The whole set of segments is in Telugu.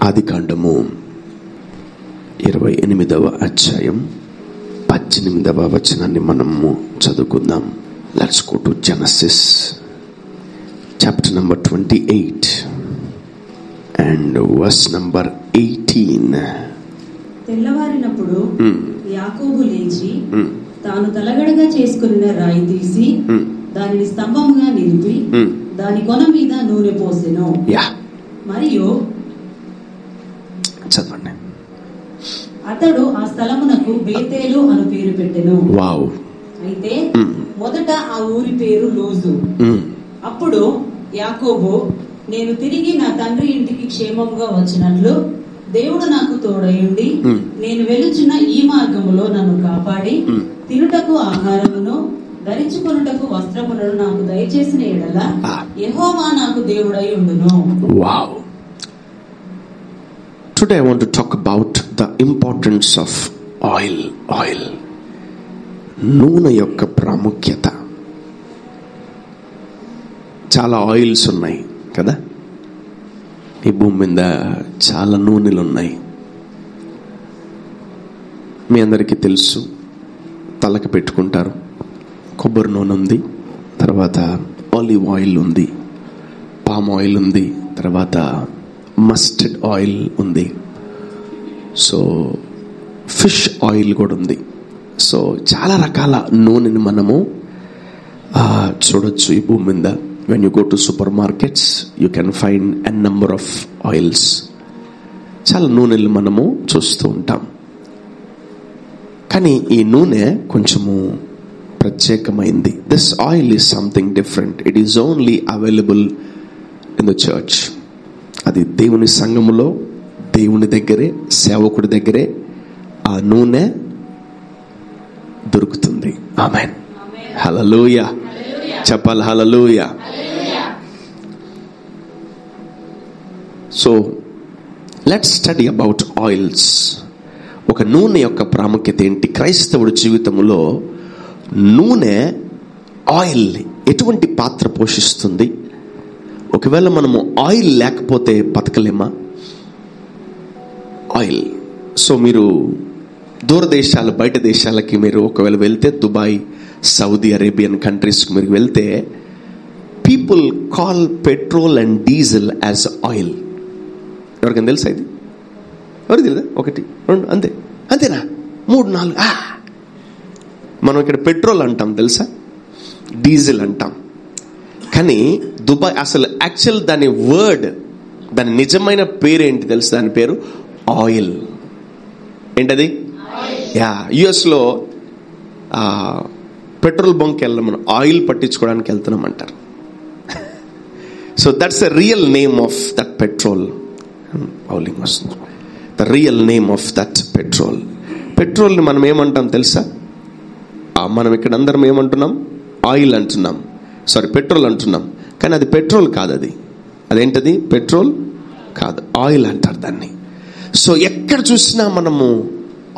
ఆదికాండము 28వ అధ్యాయం 18వ వచనాన్ని మనము చదువుకుందాం. Let's go to Genesis chapter number 28 and verse number 18. తెల్లవారినప్పుడు యాకోబు లేచి తాను తలగడగా చేసుకున్న రాయి తీసి దానిని స్తంభముగా నిలిపి దాని కొన మీద నూనె పోసెను. మరియు చదవండి. అతడు ఆ స్థలమునకు బేతేలు అను పేరు పెట్టెను. వావ్. అయితే మొదట ఆ ఊరి పేరు లూజు. అప్పుడు యాకోబు, నేను తిరిగి నా తండ్రి ఇంటికి క్షేమంగా వచ్చినట్లు దేవుడు నాకు తోడయుండి నేను వెలుచున్న ఈ మార్గములో నన్ను కాపాడి తినుటకు ఆహారమును ధరించుకొనుటకు వస్త్రములను నాకు దయచేసిన యెడల యెహోవా నాకు దేవుడై ఉండును. Wow. Today I want to talk about the importance of oil. నూనె యొక్క ప్రాముఖ్యత. చాలా ఆయిల్స్ ఉన్నాయి కదా, ఈ భూమి మీద చాలా నూనెలు ఉన్నాయి. మీ అందరికీ తెలుసు, తలకి పెట్టుకుంటారు. కొబ్బరి నూనె ఉంది, తర్వాత ఆలివ్ ఆయిల్ ఉంది, పామ్ ఆయిల్ ఉంది, తర్వాత మస్టర్డ్ ఆయిల్ ఉంది, సో ఫిష్ ఆయిల్ కూడా ఉంది. సో చాలా రకాల నూనెని మనము చూడొచ్చు ఈ భూమి మీద. When you go to supermarkets you can find an number of oils. చాలా నూనెలు మనము చూస్తూ ఉంటాం. కానీ ఈ నూనె కొంచెము ప్రత్యేకమైంది. This oil is something different. It is only available in the church. అది దేవుని సంఘములో, దేవుని దగ్గరే, సేవకుడి దగ్గరే ఆ నూనె దొరుకుతుంది. ఆమేన్. హల్లెలూయా చెప్పాలి. హల్లెలూయా. So let's study about oils. ఒక నూనె యొక్క ప్రాముఖ్యత ఏంటి? క్రైస్తవుడి జీవితంలో నూనె, ఆయిల్ ఎటువంటి పాత్ర పోషిస్తుంది? ఒకవేళ మనము ఆయిల్ లేకపోతే బతకలేమా? ఆయిల్. సో మీరు దూరదేశాలు, బయట దేశాలకి మీరు ఒకవేళ వెళ్తే, దుబాయ్, సౌదీ అరేబియన్ కంట్రీస్కి మీరు వెళ్తే, people call petrol and diesel as oil. ఎవరికైనా తెలుసా ఇది? ఎవరికి తెలుదా? 1 2 అంతే. అంతేనా? 3 4. మనం ఇక్కడ పెట్రోల్ అంటాం తెలుసా, డీజిల్ అంటాం. కానీ దుబాయ్ అసలు యాక్చువల్ దాని వర్డ్, దాని నిజమైన పేరేంటి తెలుసు? దాని పేరు ఆయిల్. ఏంటది? యుఎస్లో పెట్రోల్ బంక్ వెళ్ళాం, మనం ఆయిల్ పట్టించుకోవడానికి వెళ్తున్నాం అంటారు. So that's the real name of that petrol. The real name of that petrol. పెట్రోల్ని మనం ఏమంటాం తెలుసా? మనం ఇక్కడ అందరం ఏమంటున్నాం? ఆయిల్ అంటున్నాం, సారీ పెట్రోల్ అంటున్నాం. కానీ అది పెట్రోల్ కాదు. అదేంటది? పెట్రోల్ కాదు, ఆయిల్ అంటారు దాన్ని. సో ఎక్కడ చూసినా మనము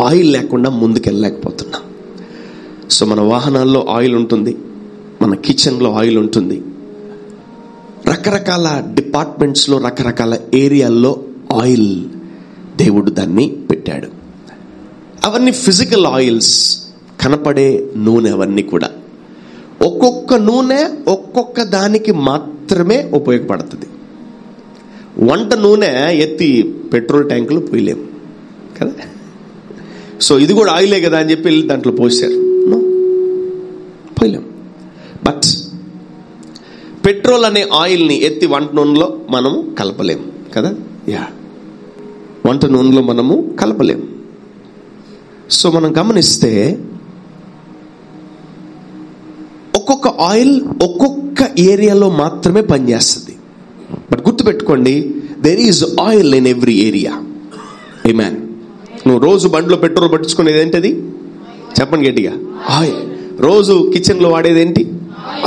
ఆయిల్ లేకుండా ముందుకెళ్ళలేకపోతున్నాం. సో మన వాహనాల్లో ఆయిల్ ఉంటుంది, మన కిచెన్లో ఆయిల్ ఉంటుంది, రకరకాల డిపార్ట్మెంట్స్లో, రకరకాల ఏరియాల్లో ఆయిల్ దేవుడు దాన్ని పెట్టాడు. అవన్నీ ఫిజికల్ ఆయిల్స్, కనపడే నూనె. అవన్నీ కూడా ఒక్కొక్క నూనె ఒక్కొక్క దానికి మాత్రమే ఉపయోగపడుతుంది. వంట నూనె ఎత్తి పెట్రోల్ ట్యాంకులు పోయలేము కదా. సో ఇది కూడా ఆయిలే కదా అని చెప్పి దాంట్లో పోసారు, పోయలేము. బట్ పెట్రోల్ అనే ఆయిల్ని ఎత్తి వంట నూనెలో మనము కలపలేము కదా. వంట నూనెలో మనము కలపలేము. సో మనం గమనిస్తే ఒక్కొక్క ఆయిల్ ఒక్కొక్క ఏరియాలో మాత్రమే పనిచేస్తుంది. బట్ గుర్తుపెట్టుకోండి, there is oil in every area. Amen. నువ్వు రోజు బండిలో పెట్రోల్ పట్టించుకునేది ఏంటది? చెప్పండి గట్టిగా. ఆయిల్. రోజు కిచెన్లో వాడేది ఏంటి?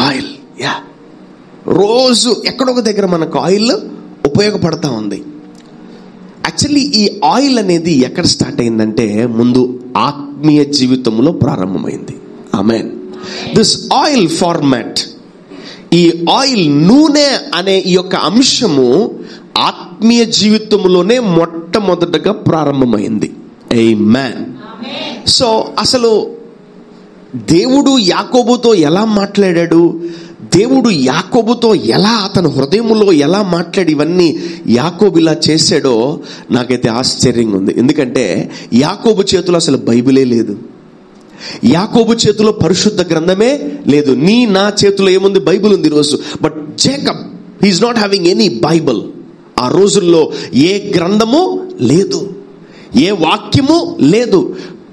ఆయిల్. రోజు ఎక్కడొక దగ్గర మనకు ఆయిల్ ఉపయోగపడతా ఉంది. యాక్చువల్లీ ఈ ఆయిల్ అనేది ఎక్కడ స్టార్ట్ అయిందంటే ముందు ఆత్మీయ జీవితంలో ప్రారంభమైంది. ఆమేన్. దిస్ ఆయిల్ ఫార్మాట్, ఈ ఆయిల్ నూనె అనే ఈ యొక్క అంశము ఆత్మీయ జీవితంలోనే మొట్టమొదటగా ప్రారంభమైంది. ఆమేన్. సో అసలు దేవుడు యాకోబుతో ఎలా మాట్లాడాడు, దేవుడు యాకోబుతో ఎలా అతని హృదయంలో ఎలా మాట్లాడి ఇవన్నీ యాకోబు ఇలా చేశాడో నాకైతే ఆశ్చర్యంగా ఉంది. ఎందుకంటే యాకోబు చేతిలో అసలు బైబిలే లేదు, యాకోబు చేతిలో పరిశుద్ధ గ్రంథమే లేదు. నా చేతిలో ఏముంది? బైబిల్ ఉంది ఈరోజు. But Jacob he is not having any Bible. ఆ రోజుల్లో ఏ గ్రంథము లేదు, ఏ వాక్యము లేదు.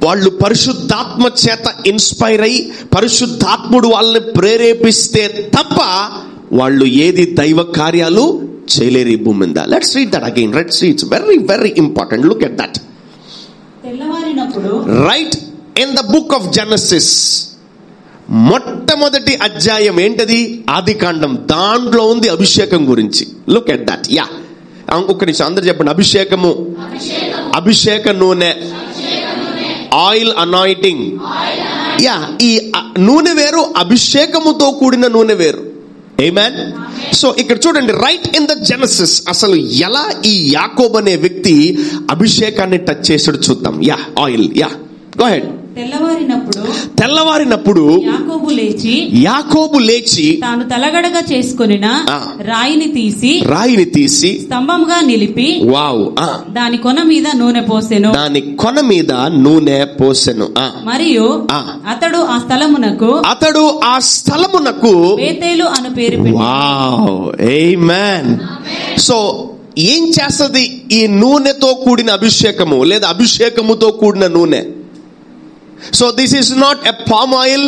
వాళ్ళు పరిశుద్ధాత్మ చేత ఇన్స్పైర్ అయ్యి పరిశుద్ధాత్ముడు వాళ్ళని ప్రేరేపిస్తే తప్ప వాళ్ళు ఏది దైవ కార్యాలు చేయలేరు ఈ భూమి మీద. Let's read that again. Let's read. It's very very important. Look at that. Right in the book of Genesis, మొట్టమొదటి అధ్యాయం ఏంటది? ఆదికాండం. దాంట్లో ఉంది అభిషేకం గురించి. Look at that. యా, ఒక్క నిమిషం అందరు చెప్పండి. అభిషేకము, అభిషేక నూనె, ఆయిల్ అనాయింటింగ్. యా, ఈ నూనె వేరు, అభిషేకముతో కూడిన నూనె వేరు. ఆమేన్. సో ఇక్కడ చూడండి, రైట్ ఇన్ ద జెనసిస్ అసలు ఎలా ఈ యాకోబు అనే వ్యక్తి అభిషేకాన్ని టచ్ చేసాడు చూద్దాం. Yeah, oil. Yeah, go ahead. తెల్లవారినప్పుడు యాకోబు లేచి తాను తలగడగా చేసుకొనిన రాయిని తీసి స్తంభంగా నిలిపి దాని కొన మీద నూనె పోసెను. మరియు అతడు ఆ స్థలమునకు బేతేలు అను పేరు పెట్టెను. ఆమేన్. సో ఏం చేస్తది ఈ నూనెతో కూడిన అభిషేకము లేదా అభిషేకముతో కూడిన నూనె? So this is not a palm oil,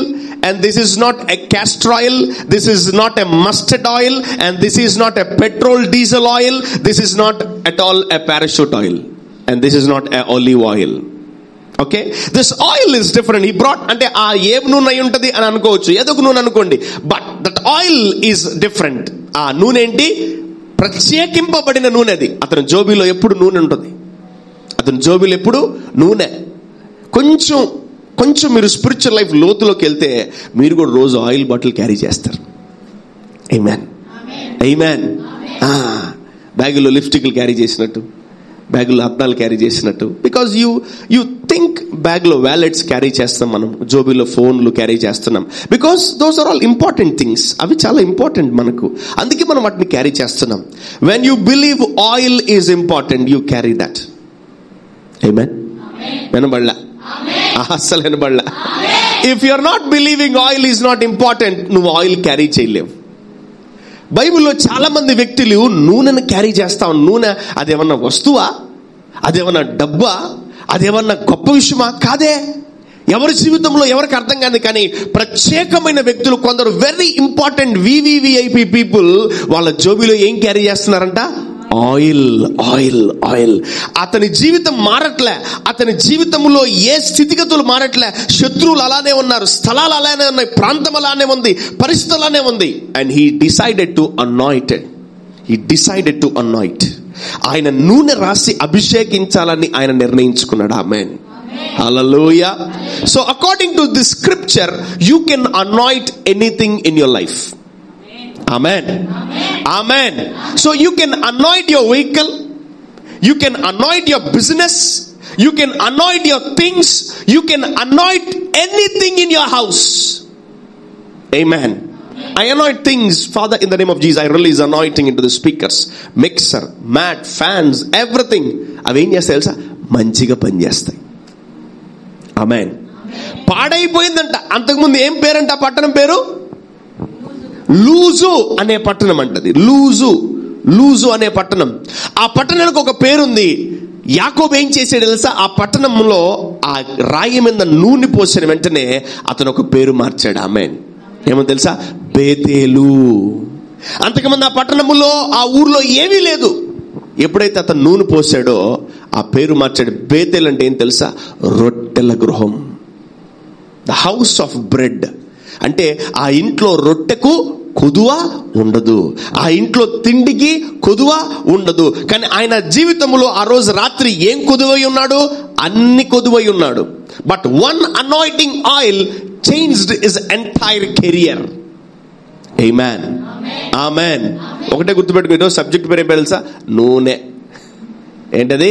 and this is not a castor oil, this is not a mustard oil, and this is not a petrol diesel oil, this is not at all a parachute oil, and this is not a olive oil. Okay, this oil is different. He brought, ante aa em noon ayi untadi ani anukochu, edo oka noon anukondi, but that oil is different. Aa noon enti ప్రత్యేకింపబడిన నూనె. అది అతని జోబీలో ఎప్పుడు నూనె ఉంటుంది, అతని జోబీలో ఎప్పుడు నూనె. కొంచెం మీరు స్పిరిచువల్ లైఫ్ లోతులోకి వెళ్తే మీరు కూడా రోజు ఆయిల్ బాటిల్ క్యారీ చేస్తారు. ఆమేన్, ఆమేన్. బ్యాగులో లిప్స్టిక్లు క్యారీ చేసినట్టు, బ్యాగులో అద్దాలు క్యారీ చేసినట్టు. బికాజ్ యూ థింక్ బ్యాగ్లో వ్యాలెట్స్ క్యారీ చేస్తాం, మనం జోబీలో ఫోన్లు క్యారీ చేస్తున్నాం. Because those are all important things. అవి చాలా ఇంపార్టెంట్ మనకు, అందుకే మనం వాటిని క్యారీ చేస్తున్నాం. When you believe oil is important, you carry that. Amen. వినబడలా? అస్సలు వినబడలా. If you are not believing oil is not important, నువ్వు ఆయిల్ క్యారీ చేయలేవు. బైబిల్లో చాలా మంది వ్యక్తులు నూనెను క్యారీ చేస్తాం. నూనె అదేమన్నా వస్తువా, అదేమన్నా డబ్బా, అదేమన్నా గొప్ప విషయమా? కాదే. ఎవరి జీవితంలో ఎవరికి అర్థం కాదు. కానీ ప్రత్యేకమైన వ్యక్తులు కొందరు, వెరీ ఇంపార్టెంట్ వివివిఐపి పీపుల్, వాళ్ళ జోబీలో ఏం క్యారీ చేస్తున్నారంట? Oil, oil, oil. అతని జీవితం మారట్లే, అతని జీవితంలో ఏ స్థితిగతులు మారట్లే. శత్రువులు అలానే ఉన్నారు, స్థలాలు అలానే ఉన్నాయి, ప్రాంతం అలానే ఉంది, పరిస్థితులు అలానే ఉంది. And he decided to anoint. ఆయన నూనె రాసి అభిషేకించాలని ఆయన నిర్ణయించుకున్నాడు. Amen, hallelujah. So according to this scripture you can anoint anything in your life. Amen. Amen. So you can anoint your vehicle, you can anoint your business, you can anoint your things, you can anoint anything in your house. Amen. I anoint things, Father, in the name of Jesus. I release anointing into the speakers, mixer, mat, fans, everything. అవి ఏం చేస్తాయి తెలుసా? మంచిగా పనిచేస్తాయి. Amen. పాడైపోయిందంట. అంతకుముందు ఏం పేరంట? ఆ పట్టణం పేరు లూజు అనే పట్టణం అంటది. లూజు అనే పట్టణం. ఆ పట్టణానికి ఒక పేరుంది. యాకోబు ఏం చేసాడు తెలుసా? ఆ పట్టణంలో ఆ రాయి మీద నూనె పోసిన వెంటనే అతను ఒక పేరు మార్చాడు. ఆమేన్. ఏమో తెలుసా? బేతేలు. అంతకుముందు ఆ పట్టణంలో, ఆ ఊర్లో ఏమీ లేదు. ఎప్పుడైతే అతను నూనె పోసాడో ఆ పేరు మార్చాడు. బేతేలు అంటే ఏం తెలుసా? రొట్టెల గృహం, ద హౌస్ ఆఫ్ బ్రెడ్. అంటే ఆ ఇంట్లో రొట్టెకు కొదువ ఉండదు, ఆ ఇంట్లో తిండికి కొదువ ఉండదు. కానీ ఆయన జీవితంలో ఆ రోజు రాత్రి ఏం కొదువై ఉన్నాడు? అన్ని కొదువై ఉన్నాడు. But one anointing oil changed his entire career. Amen. Amen. ఒకటే గుర్తుపెట్టుకో, ఈరోజు సబ్జెక్ట్ పేరు ఏం తెలుసా? నూనె. ఏంటది?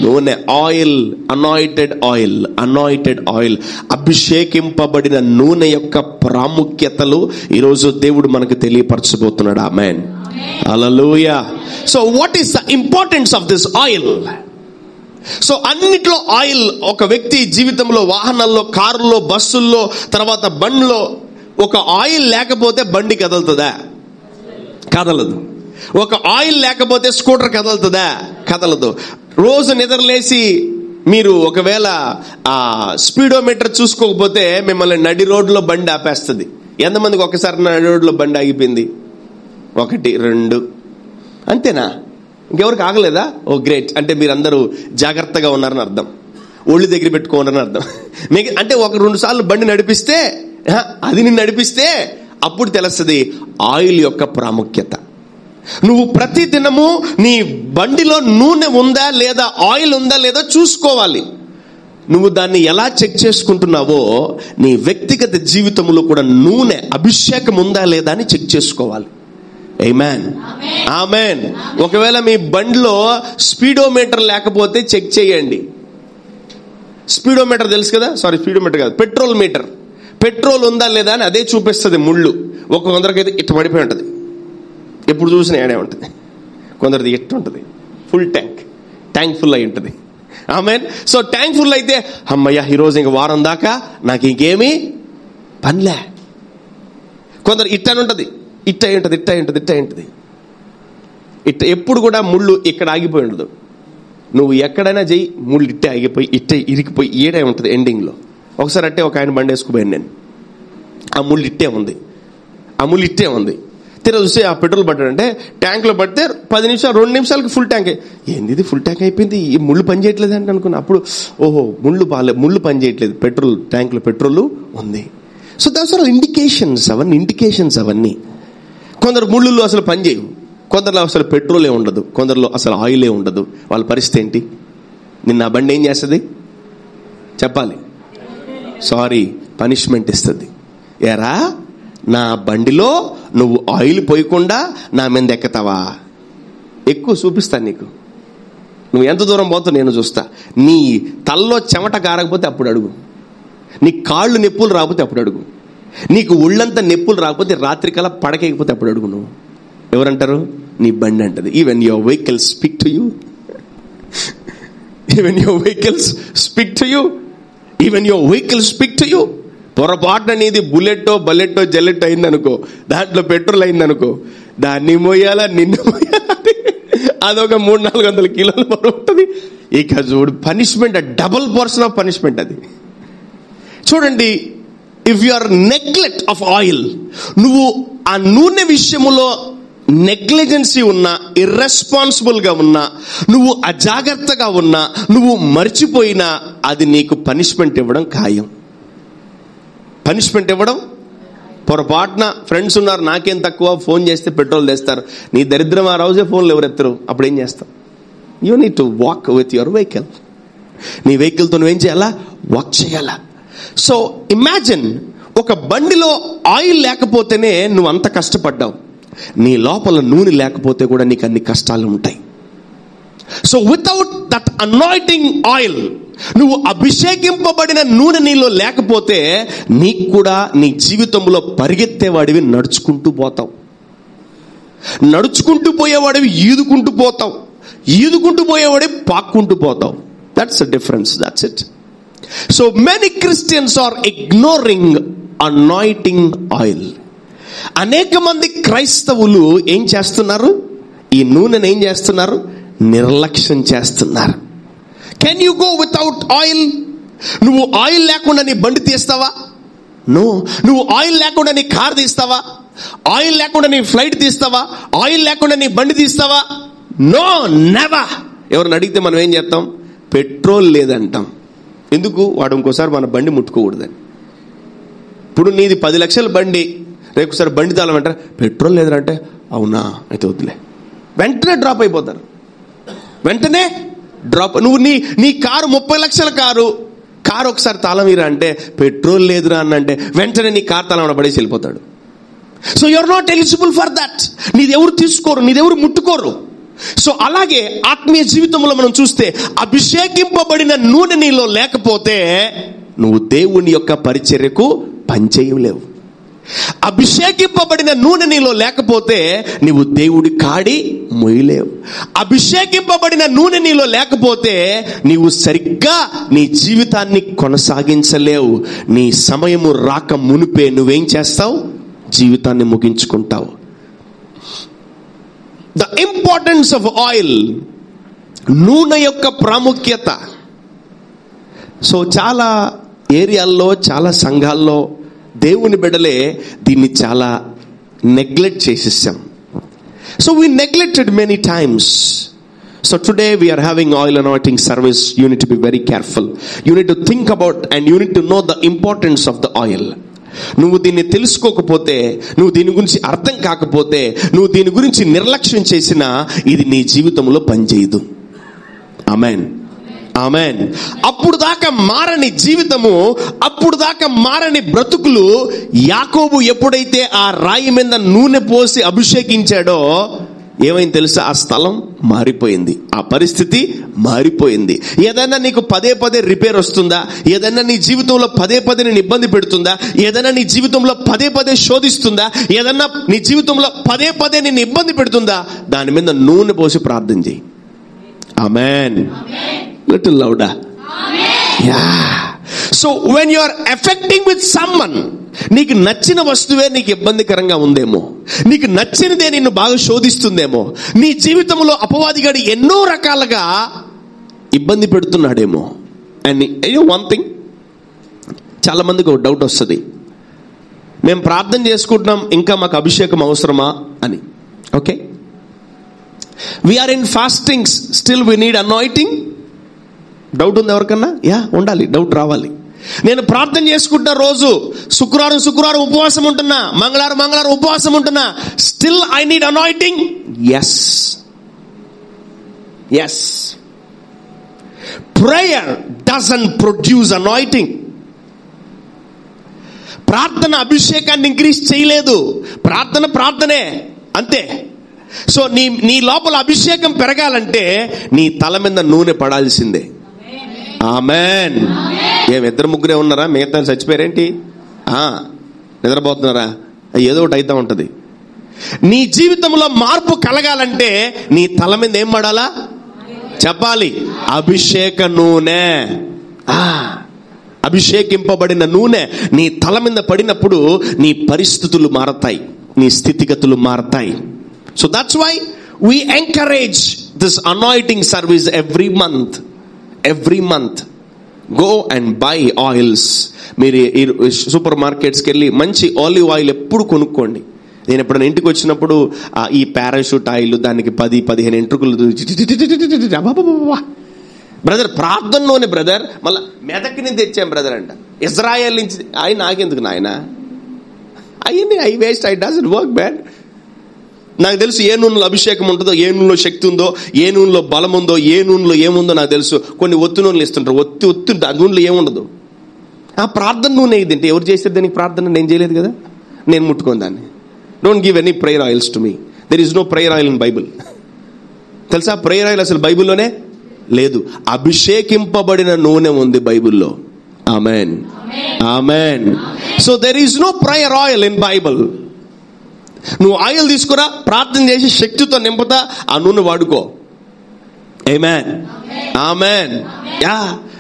నూనె. Oil, anointed oil. Anointed oil, అభిషేకింపబడిన నూనె యొక్క ప్రాముఖ్యతలు ఈరోజు దేవుడు మనకు తెలియపరచబోతున్నాడు. Amen. Hallelujah. So what is the importance of this oil? So అన్నిట్లో ఆయిల్ ఒక వ్యక్తి జీవితంలో, వాహనాల్లో, కారుల్లో, బస్సుల్లో, తర్వాత బండ్లో ఒక ఆయిల్ లేకపోతే బండి కదులుతుందా? కదలదు. ఒక ఆయిల్ లేకపోతే స్కూటర్ కదలుతుందా? కదలదు. రోజు నిద్రలేసి మీరు ఒకవేళ ఆ స్పీడోమీటర్ చూసుకోకపోతే మిమ్మల్ని నడి రోడ్లో బండి ఆపేస్తుంది. ఎంతమందికి ఒకసారి నడి రోడ్లో బండి ఆగిపోయింది? 1, 2, అంతేనా? ఇంకెవరికి ఆగలేదా? ఓ గ్రేట్. అంటే మీరందరూ జాగ్రత్తగా ఉన్నారని అర్థం, ఒళ్ళు దగ్గర పెట్టుకోవాలని అర్థం. మీకు అంటే 1-2 సార్లు బండి నడిపిస్తే, అది నిన్ను నడిపిస్తే అప్పుడు తెలుస్తుంది ఆయిల్ యొక్క ప్రాముఖ్యత. నువ్వు ప్రతి దినము నీ బండిలో నూనె ఉందా లేదా, ఆయిల్ ఉందా లేదా చూసుకోవాలి. నువ్వు దాన్ని ఎలా చెక్ చేసుకుంటున్నావో నీ వ్యక్తిగత జీవితంలో కూడా నూనె, అభిషేకం ఉందా లేదా అని చెక్ చేసుకోవాలి. ఆమేన్. ఆమేన్. ఒకవేళ మీ బండిలో స్పీడోమీటర్ లేకపోతే చెక్ చేయండి. స్పీడోమీటర్ తెలుసు కదా? సారీ, స్పీడోమీటర్ కాదు, పెట్రోల్ మీటర్. పెట్రోల్ ఉందా లేదా అని అదే చూపిస్తుంది. ముళ్ళు కొందరికైతే ఇట్ట పడిపోయి ఉంటుంది, ఎప్పుడు చూసినా ఏడే ఉంటుంది. కొందరిది ఎట్టు ఉంటుంది, ఫుల్ ట్యాంక్ ఫుల్ అయి ఉంటుంది. ఆమేన్. సో ట్యాంక్ ఫుల్ అయితే అమ్మయ్య, ఈరోజు ఇంక వారం దాకా నాకు ఇంకేమీ పనిలే. కొందరు ఇట్టనుంటుంది, ఇట్ట ఉంటుంది. ఇట్ట ఎప్పుడు కూడా ముళ్ళు ఇక్కడ ఆగిపోయి ఉండదు. నువ్వు ఎక్కడైనా చెయ్యి, ముళ్ళు ఇట్టే ఆగిపోయి, ఇట్టే ఇరికిపోయి ఏడే ఉంటుంది ఎండింగ్లో. ఒకసారి అట్టే ఒక ఆయన బండి వేసుకుపోయాను నేను. ఆ ముళ్ళు ఇట్టే ఉంది. తీరా చూస్తే ఆ పెట్రోల్ పట్టాడంటే ట్యాంక్లో పడితే 10 నిమిషాలు 2 నిమిషాలకి ఫుల్ ట్యాంక్. ఏంది ఇది ఫుల్ ట్యాంక్ అయిపోయింది, ఈ ముళ్ళు పని చేయట్లేదు అంటే అనుకున్నా. అప్పుడు ఓహో, ముళ్ళు పని చేయట్లేదు, పెట్రోల్ ట్యాంక్లో పెట్రోల్ ఉంది. సో దట్స్ ఆల్ ఇండికేషన్స్ అవన్నీ. కొందరు ముళ్ళుల్లో అసలు పని చేయవు, కొందరిలో అసలు పెట్రోలే ఉండదు, కొందరిలో అసలు ఆయిలే ఉండదు. వాళ్ళ పరిస్థితి ఏంటి? నిన్న ఆ బండి ఏం చేస్తుంది చెప్పాలి? సారీ, పనిష్మెంట్ ఇస్తుంది. ఏరా, నా బండిలో నువ్వు ఆయిల్ పోయకుండా నా మీద ఎక్కుతావా? ఎక్కువ చూపిస్తాను నీకు. నువ్వు ఎంత దూరం పోతావు నేను చూస్తా. నీ తల్లో చెమట కారకపోతే అప్పుడు అడుగు. నీ కాళ్ళు నొప్పులు రాకపోతే అప్పుడు అడుగు. నీకు ఒళ్ళంతా నొప్పులు రాకపోతే, రాత్రికల్లా పడకేయకపోతే అప్పుడు అడుగు. నువ్వు ఎవరంటారు? నీ బండి అంటది. Even your vehicles speak to you. Even your vehicles speak to you. పొరపాటున నీది బుల్లెట్టో జల్లెట్టో అయిందనుకో, దాంట్లో పెట్రోల్ అయిందనుకో, దాన్ని మోయాలా నిన్ను మోయాలా, అదొక 300-400 కిలోల బరువు ఉంటుంది. ఇక చూడు, punishment, double portion of punishment అది. చూడండి, if you are neglect of oil, నువ్వు ఆ నూనె విషయములో నెగ్లిజెన్సీ ఉన్నా, ఇర్రెస్పాన్సిబుల్ గా ఉన్నా, నువ్వు అజాగ్రత్తగా ఉన్నా, నువ్వు మర్చిపోయినా, అది నీకు పనిష్మెంట్ ఇవ్వడం ఖాయం. పొరపాటున ఫ్రెండ్స్ ఉన్నారు, నాకేం తక్కువ, ఫోన్ చేస్తే పెట్రోల్ తెస్తారు. నీ దరిద్రం ఆ రోజే ఫోన్లు ఎవరు ఎత్తరు, అప్పుడు ఏం చేస్తావు? You need to walk with your vehicle. నీ వెహికల్తో నువ్వేం చేయాలా? వాక్ చేయాలా. సో ఇమాజిన్, ఒక బండిలో ఆయిల్ లేకపోతేనే నువ్వు అంత కష్టపడ్డావు, నీ లోపల నూనె లేకపోతే కూడా నీకు అన్ని కష్టాలు ఉంటాయి. So without that anointing oil, నువ్వు అభిషేకింపబడిన నూనె నీలో లేకపోతే నీకు కూడా నీ జీవితంలో పరిగెత్తేవాడివి నడుచుకుంటూ పోతావు, నడుచుకుంటూ పోయేవాడివి ఈదుకుంటూ పోతావు, ఈదుకుంటూ పోయేవాడివి పాక్కుంటూ పోతావు. That's the difference, that's it. So many Christians are ignoring anointing oil. అనేక మంది క్రైస్తవులు ఏం చేస్తున్నారు? ఈ నూనెను ఏం చేస్తున్నారు? నిర్లక్ష్యం చేస్తున్నారు. Can you go without oil? నువ్వు ఆయిల్ లేకుండా నీ బండి తీస్తావా? నో. నువ్వు ఆయిల్ లేకుండా నీ కార్ తీస్తావా? ఆయిల్ లేకుండా నీ ఫ్లైట్ తీస్తావా? ఆయిల్ లేకుండా నీ బండి తీస్తావా? No, never. ఎవరిని అడిగితే మనం ఏం చేస్తాం? పెట్రోల్ లేదంటాం. ఎందుకు? వాడు ఇంకోసారి మన బండి ముట్టుకోకూడదని. ఇప్పుడు నీది 10 లక్షల బండి, రేపుసారి బండి తాళమంటారు, పెట్రోల్ లేదంటే అవునా అయితే వద్దులే, వెంటనే డ్రాప్ అయిపోతారు. వెంటనే డ్రాప్. నువ్వు నీ కారు 30 లక్షల కారు ఒకసారి తాళం ఇరా అంటే, పెట్రోల్ లేదురా అని అంటే వెంటనే నీ కారు తాళం పడేసి వెళ్ళిపోతాడు. So you are not eligible for that. నీదెవరు తీసుకోరు, నీదెవరు ముట్టుకోరు. సో అలాగే ఆత్మీయ జీవితంలో మనం చూస్తే అభిషేకింపబడిన నూనె నీలో లేకపోతే నువ్వు దేవుని యొక్క పరిచర్యకు పనిచేయలేవు. అభిషేకింపబడిన నూనె నీలో లేకపోతే నీవు దేవుడి కాడి మొయ్యలేవు. అభిషేకింపబడిన నూనె నీలో లేకపోతే నీవు సరిగ్గా నీ జీవితాన్ని కొనసాగించలేవు. నీ సమయము రాక మునిపే నువ్వేం చేస్తావు? జీవితాన్ని ముగించుకుంటావు. ద ఇంపార్టెన్స్ ఆఫ్ ఆయిల్, నూనె యొక్క ప్రాముఖ్యత. సో చాలా ఏరియాల్లో, చాలా సంఘాల్లో దేవుని బిడ్డలే దీన్ని చాలా నెగ్లెక్ట్ చేసేసాం. So we neglected many times. So today we are having oil anointing service. You need to be very careful. You need to think about and you need to know the importance of the oil. నువ్వు దీన్ని తెలుసుకోకపోతే, నువ్వు దీని గురించి అర్థం కాకపోతే, నువ్వు దీని గురించి నిర్లక్ష్యం చేసినా ఇది నీ జీవితంలో పనిచేయదు. ఆమేన్, ఆమేన్. అప్పుడు దాకా మారని జీవితము, అప్పుడు దాకా మారని బ్రతుకులు. యాకోబు ఎప్పుడైతే ఆ రాయి మీద నూనె పోసి అభిషేకించాడో ఏమైంది తెలుసా? ఆ స్థలం మారిపోయింది, ఆ పరిస్థితి మారిపోయింది. ఏదైనా నీకు పదే పదే రిపేర్ వస్తుందా? ఏదైనా నీ జీవితంలో పదే పదే నేను ఇబ్బంది పెడుతుందా? ఏదైనా నీ జీవితంలో పదే పదే శోధిస్తుందా? ఏదైనా నీ జీవితంలో పదే పదే నిన్ను ఇబ్బంది పెడుతుందా? దాని మీద నూనె పోసి ప్రార్థన చేయి. Amen. Little louder. So when you are affecting with someone, నీకు నచ్చిన వస్తువే నీకు ఇబ్బందికరంగా ఉందేమో, నీకు నచ్చినదే నిన్ను బాగా శోధిస్తుందేమో, నీ జీవితంలో అపవాదిగాడు ఎన్నో రకాలుగా ఇబ్బంది పెడుతున్నాడేమో. అండ్ వన్ థింగ్, చాలా మందికి ఒక డౌట్ వస్తుంది, మేము ప్రార్థన చేసుకుంటున్నాం, ఇంకా మాకు అభిషేకం అవసరమా అని. Okay, we are in fastings, still we need anointing. Doubt ఉంది ఎవరికన్నా? ఉండాలి, డౌట్ రావాలి. నేను ప్రార్థన చేసుకుంటున్నా, రోజు శుక్రవారం ఉపవాసం ఉంటున్నా, మంగళవారం ఉపవాసం ఉంటున్నా, still I need anointing. Yes, prayer doesn't produce anointing. ప్రార్థన అభిషేకాన్ని ఇంక్రీజ్ చేయలేదు. ప్రార్థనే అంతే. సో నీ లోపల అభిషేకం పెరగాలంటే నీ తల మీద నూనె పడాల్సిందే. ఆమేన్. ఇద్దరు ముగ్గురే ఉన్నారా? మిగతా చచ్చిపోయారేంటి? నిద్రపోతున్నారా? ఏదో ఒకటి అయితా ఉంటది. నీ జీవితంలో మార్పు కలగాలంటే నీ తల మీద ఏం పడాలా? చెప్పాలి, అభిషేక నూనె. అభిషేకింపబడిన నూనె నీ తల మీద పడినప్పుడు నీ పరిస్థితులు మారతాయి, నీ స్థితిగతులు మారతాయి. So that's why we encourage this anointing service every month. Go and buy oils. మీరు సూపర్ మార్కెట్స్కి వెళ్ళి మంచి ఆలివ్ ఆయిల్ ఎప్పుడు కొనుక్కోండి. నేను ఎప్పుడైనా ఇంటికి వచ్చినప్పుడు ఈ పారాషూట్ ఆయిల్ దానికి 10-15 ఎంట్రుకలు. బ్రదర్ ప్రార్థనలోనే బ్రదర్, మళ్ళీ మెదక్ని తెచ్చాం బ్రదర్ అంట, ఇజ్రాయెల్ నుంచి. అవి నాకెందుకు నాయన, అయ్యింది I waste, I doesn't work bad. నాకు తెలుసు ఏ నూనెలో అభిషేకం ఉంటుందో, ఏ నూనెలో శక్తి ఉందో, ఏ నూనెలో బలం ఉందో, ఏ నూనెలో ఏముందో నాకు తెలుసు. కొన్ని ఒత్తి నూనెలు ఇస్తుంటారు, ఒత్తి ఆ నూనెలో ఏముండదు. ఆ ప్రార్థన నూనె ఇదంటే ఎవరు చేసేది దానికి? ప్రార్థన నేను చేయలేదు కదా, నేను ముట్టుకోను దాన్ని. Don't give any prayer oils to me. There is no prayer oil in Bible. తెలుసా? ప్రేయర్ ఆయిల్ అసలు బైబుల్లోనే లేదు. అభిషేకింపబడిన నూనె ఉంది బైబుల్లో. Amen, amen. So there is no prayer oil in Bible. నువ్వు ఆయిల్ తీసుకురా, ప్రార్థన చేసి శక్తితో నింపుతా, ఆ నూనె వాడుకో. ఆమేన్, ఆమేన్.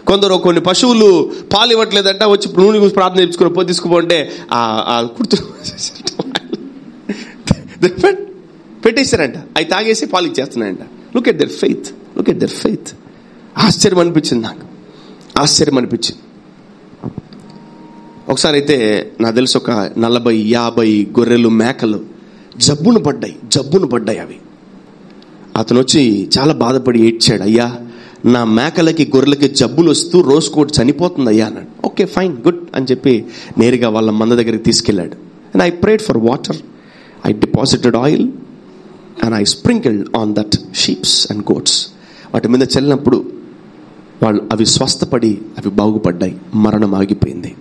కొందరు కొన్ని పశువులు పాలు ఇవ్వట్లేదంట, వచ్చి నూనె గురించి ప్రార్థన చేసుకుని తీసుకుపోంటే కుర్తు పెట్టేశారంట, అవి తాగేసి పాలు ఇచ్చేస్తున్నాయంట. Look at their faith. ఆశ్చర్యం అనిపించింది నాకు, ఆశ్చర్యం అనిపించింది. ఒకసారి అయితే నాకు తెలుసు ఒక 40-50 గొర్రెలు మేకలు జబ్బును పడ్డాయి అవి. అతను వచ్చి చాలా బాధపడి ఏడ్చాడు, అయ్యా నా మేకలకి గొర్రెలకి జబ్బులు వస్తూ రోజుకోటి చనిపోతుంది అయ్యా అన్నాడు. ఓకే ఫైన్ గుడ్ అని చెప్పి నేరుగా వాళ్ళ మంద దగ్గరికి తీసుకెళ్ళాడు. And I prayed for water, I deposited oil and I sprinkled on that sheeps and goats. వాటి మీద చల్లినప్పుడు అవి స్వస్థపడి అవి బాగుపడ్డాయి, మరణం ఆగిపోయింది.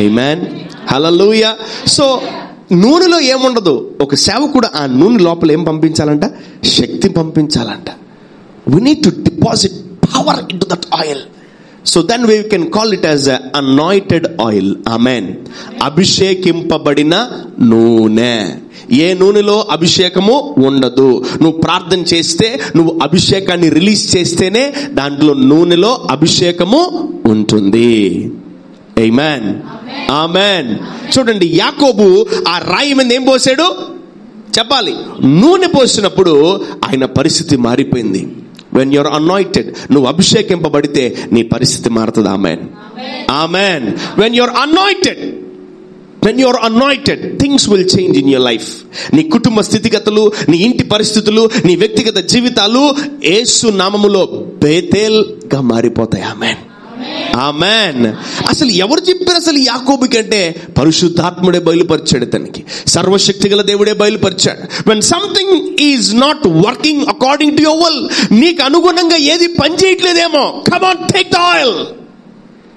ఆమేన్, హల్లెలూయా. సో నూనెలో ఏముండదు. ఒక సేవకుడు ఆ నూనె లోపల ఏం పంపించాలంట? శక్తి పంపించాలంట. We need to deposit power into that oil. So then we can call it as a anointed oil. Amen. అభిషేకింపబడిన నూనె. ఏ నూనెలో అభిషేకము ఉండదు. నువ్వు ప్రార్థన చేస్తే, నువ్వు అభిషేకాన్ని రిలీజ్ చేస్తేనే దాంట్లో నూనెలో అభిషేకము ఉంటుంది. ఆమేన్, ఆమేన్. చూడండి, యాకోబు ఆ రాయి మీద ఏం పోసాడు చెప్పాలి? నూనె పోసినప్పుడు ఆయన పరిస్థితి మారిపోయింది. When you're anointed, నువ్వు అభిషేకింపబడితే నీ పరిస్థితి మారుతుంది. ఆమేన్, ఆమేన్. When you're anointed, things will change in your life. నీ కుటుంబ స్థితిగతులు, నీ ఇంటి పరిస్థితులు, నీ వ్యక్తిగత జీవితాలు యేసు నామములో బేతేల్ గా మారిపోతాయి. ఆమేన్, ఆమేన్. అసలు ఎవరు చెప్పారు అసలు యాకోబు కంటే? పరిశుద్ధాత్ముడే బయలుపరిచాడు. తనకి సర్వశక్తి గల దేవుడే బయలుపరిచాడు. when something is not working according to your will, నీకు అనుగుణంగా ఏది పని చేయట్లేదేమో, come on, take the oil,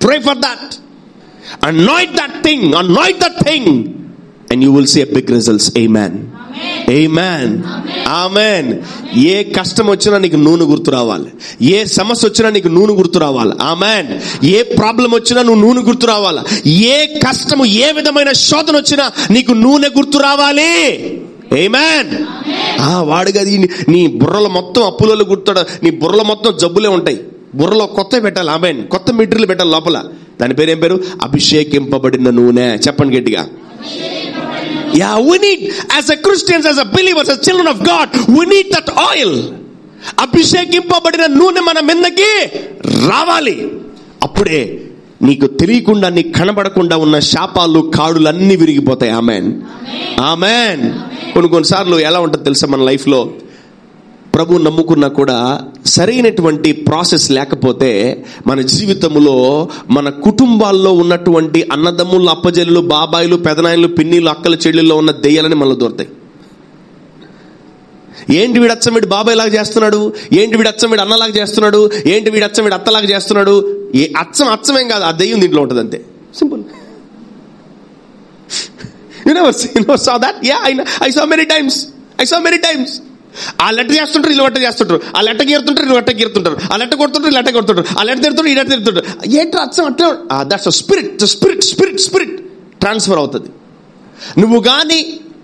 pray for that, anoint that thing and you will see a big results. Amen, ఆమేన్, ఆమేన్. ఏ కష్టం వచ్చినా నీకు నూనె గుర్తు రావాలి. ఏ సమస్య వచ్చినా నీకు నూనె గుర్తు రావాలి. ఆమేన్. ఏ ప్రాబ్లం వచ్చినా నువ్వు నూనె గుర్తు రావాలి. ఏ కష్టము, ఏ విధమైన శోధన వచ్చినా నీకు నూనె గుర్తు రావాలి. ఆమేన్. వాడుగా నీ బుర్రలో మొత్తం అప్పులలో గుర్తుడా, నీ బుర్రలో మొత్తం జబ్బులే ఉంటాయి. బుర్రలో కొత్త పెట్టాలి. ఆమేన్. కొత్త మెటీరియల్ పెట్టాలి లోపల. దాని పేరు ఏం పేరు? అభిషేకింపబడిన నూనె. చెప్పండి గట్టిగా. Yeah, we need, as a Christians, as a believers, as children of God, we need that oil. అభిషేకింపబడిన నూనె మన మీదకి రావాలి. అప్పుడే నీకు తెలియకుండా, నీకు కనబడకుండా ఉన్న శాపాలు, కాడులు అన్ని విరిగిపోతాయి. ఆమేన్, ఆమేన్. కొన్నిసార్లు ఎలా ఉంటుంది తెలుసా, మన లైఫ్లో ప్రభు నమ్ముకున్నా కూడా సరైనటువంటి ప్రాసెస్ లేకపోతే మన జీవితంలో, మన కుటుంబాల్లో ఉన్నటువంటి అన్నదమ్ములు, అప్పజల్లు, బాబాయిలు, పెదనాయలు, పిన్నిలు, అక్కల, చెల్లెల్లో ఉన్న దెయ్యాలని మనలో దొరుకుతాయి. ఏంటి వీడు అచ్చం వీడు బాబాయ్ లాగా చేస్తున్నాడు, ఏంటి వీడు అచ్చం వీడు అన్నలాగా చేస్తున్నాడు, ఏంటి వీడు అచ్చం వీడు అత్తలాగా చేస్తున్నాడు. ఏ అచ్చమేం కాదు, ఆ దెయ్యం దీంట్లో ఉంటుంది అంతే. Simple. You never saw that? Yeah, I saw many times. ఆ లెటర్ చేస్తుంటారు, ఇల్లు లెటర్ చేస్తుంటారు, ఆ లెటర్ గీరుతుంటారు, ఇల్లు లెటర్ గీరుతుంటారు, ఆ లెటర్ కొడుతుంటారు, ఇల్లు లెటర్ కొడుతుంటారు, ఆ లెటర్ తిరుగుతుంటారు, ఈ లెటర్ తిరుగుతుంటారు. ఏంటో అచ్చం అట్లా. దట్స్ స్పిరిట్ ట్రాన్స్ఫర్ అవుతుంది. నువ్వు కానీ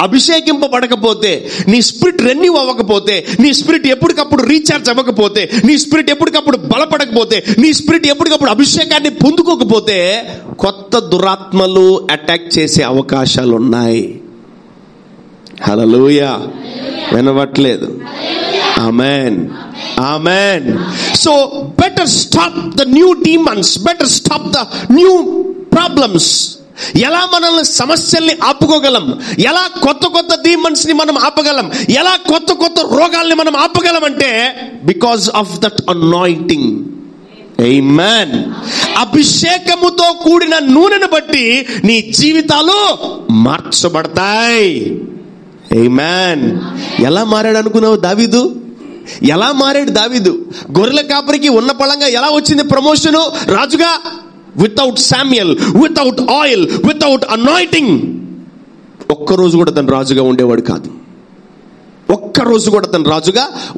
అభిషేకింపబడకపోతే, నీ స్పిరిట్ రెన్యూ అవ్వకపోతే, నీ స్పిరిట్ ఎప్పటికప్పుడు రీఛార్జ్ అవ్వకపోతే, నీ స్పిరిట్ ఎప్పటికప్పుడు బలపడకపోతే, నీ స్పిరిట్ ఎప్పటికప్పుడు అభిషేకాన్ని పొందుకోకపోతే కొత్త దురాత్మలు అటాక్ చేసే అవకాశాలు ఉన్నాయి. హల్లెలూయా. వినవట్లేదు? Amen, amen. So better stop the new demons, better stop the new problems. ఎలా మనల్ని సమస్యల్ని ఆపుకోగలం, ఎలా కొత్త డీమన్స్ ని మనం ఆపగలం, ఎలా కొత్త రోగాల్ని మనం ఆపగలం అంటే బికాస్ ఆఫ్ దట్ అనాయింటింగ్. ఆమేన్. అభిషేకముతో కూడిన నూనెను బట్టి నీ జీవితాలు మార్చబడతాయి. ఆమేన్. ఎలా మారాడు అనుకున్నావు దావీదు? ఎలా మారాడు దావీదు? గొర్రెల కాపరికి ఉన్న పళంగా ఎలా వచ్చింది ప్రమోషను రాజుగా? Without Samuel, without oil, without anointing ఒక్కరోజు కూడా తను రాజుగా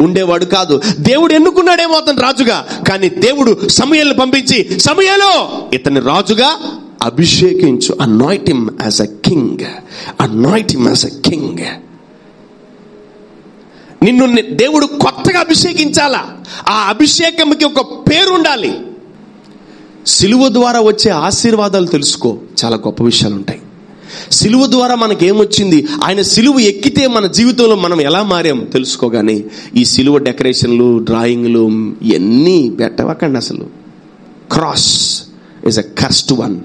ఉండేవాడు కాదు. దేవుడు ఎన్నుకున్నాడేమో అతను రాజుగా, కానీ దేవుడు సమూయేలును పంపించి, సమూయేలు ఇతని రాజుగా అభిషేకించు. Anoint him as a king. నిన్ను దేవుడు కొత్తగా అభిషేకించాలా? ఆ అభిషేకంకి ఒక పేరు ఉండాలి. సిలువ ద్వారా వచ్చే ఆశీర్వాదాలు తెలుసుకో, చాలా గొప్ప విషయాలు ఉంటాయి. సిలువ ద్వారా మనకేమొచ్చింది, ఆయన సిలువ ఎక్కితే మన జీవితంలో మనం ఎలా మారాం తెలుసుకోగానే ఈ సిలువ డెకరేషన్లు, డ్రాయింగ్లు ఇవన్నీ పెట్టవకండి. అసలు cross is a cursed one.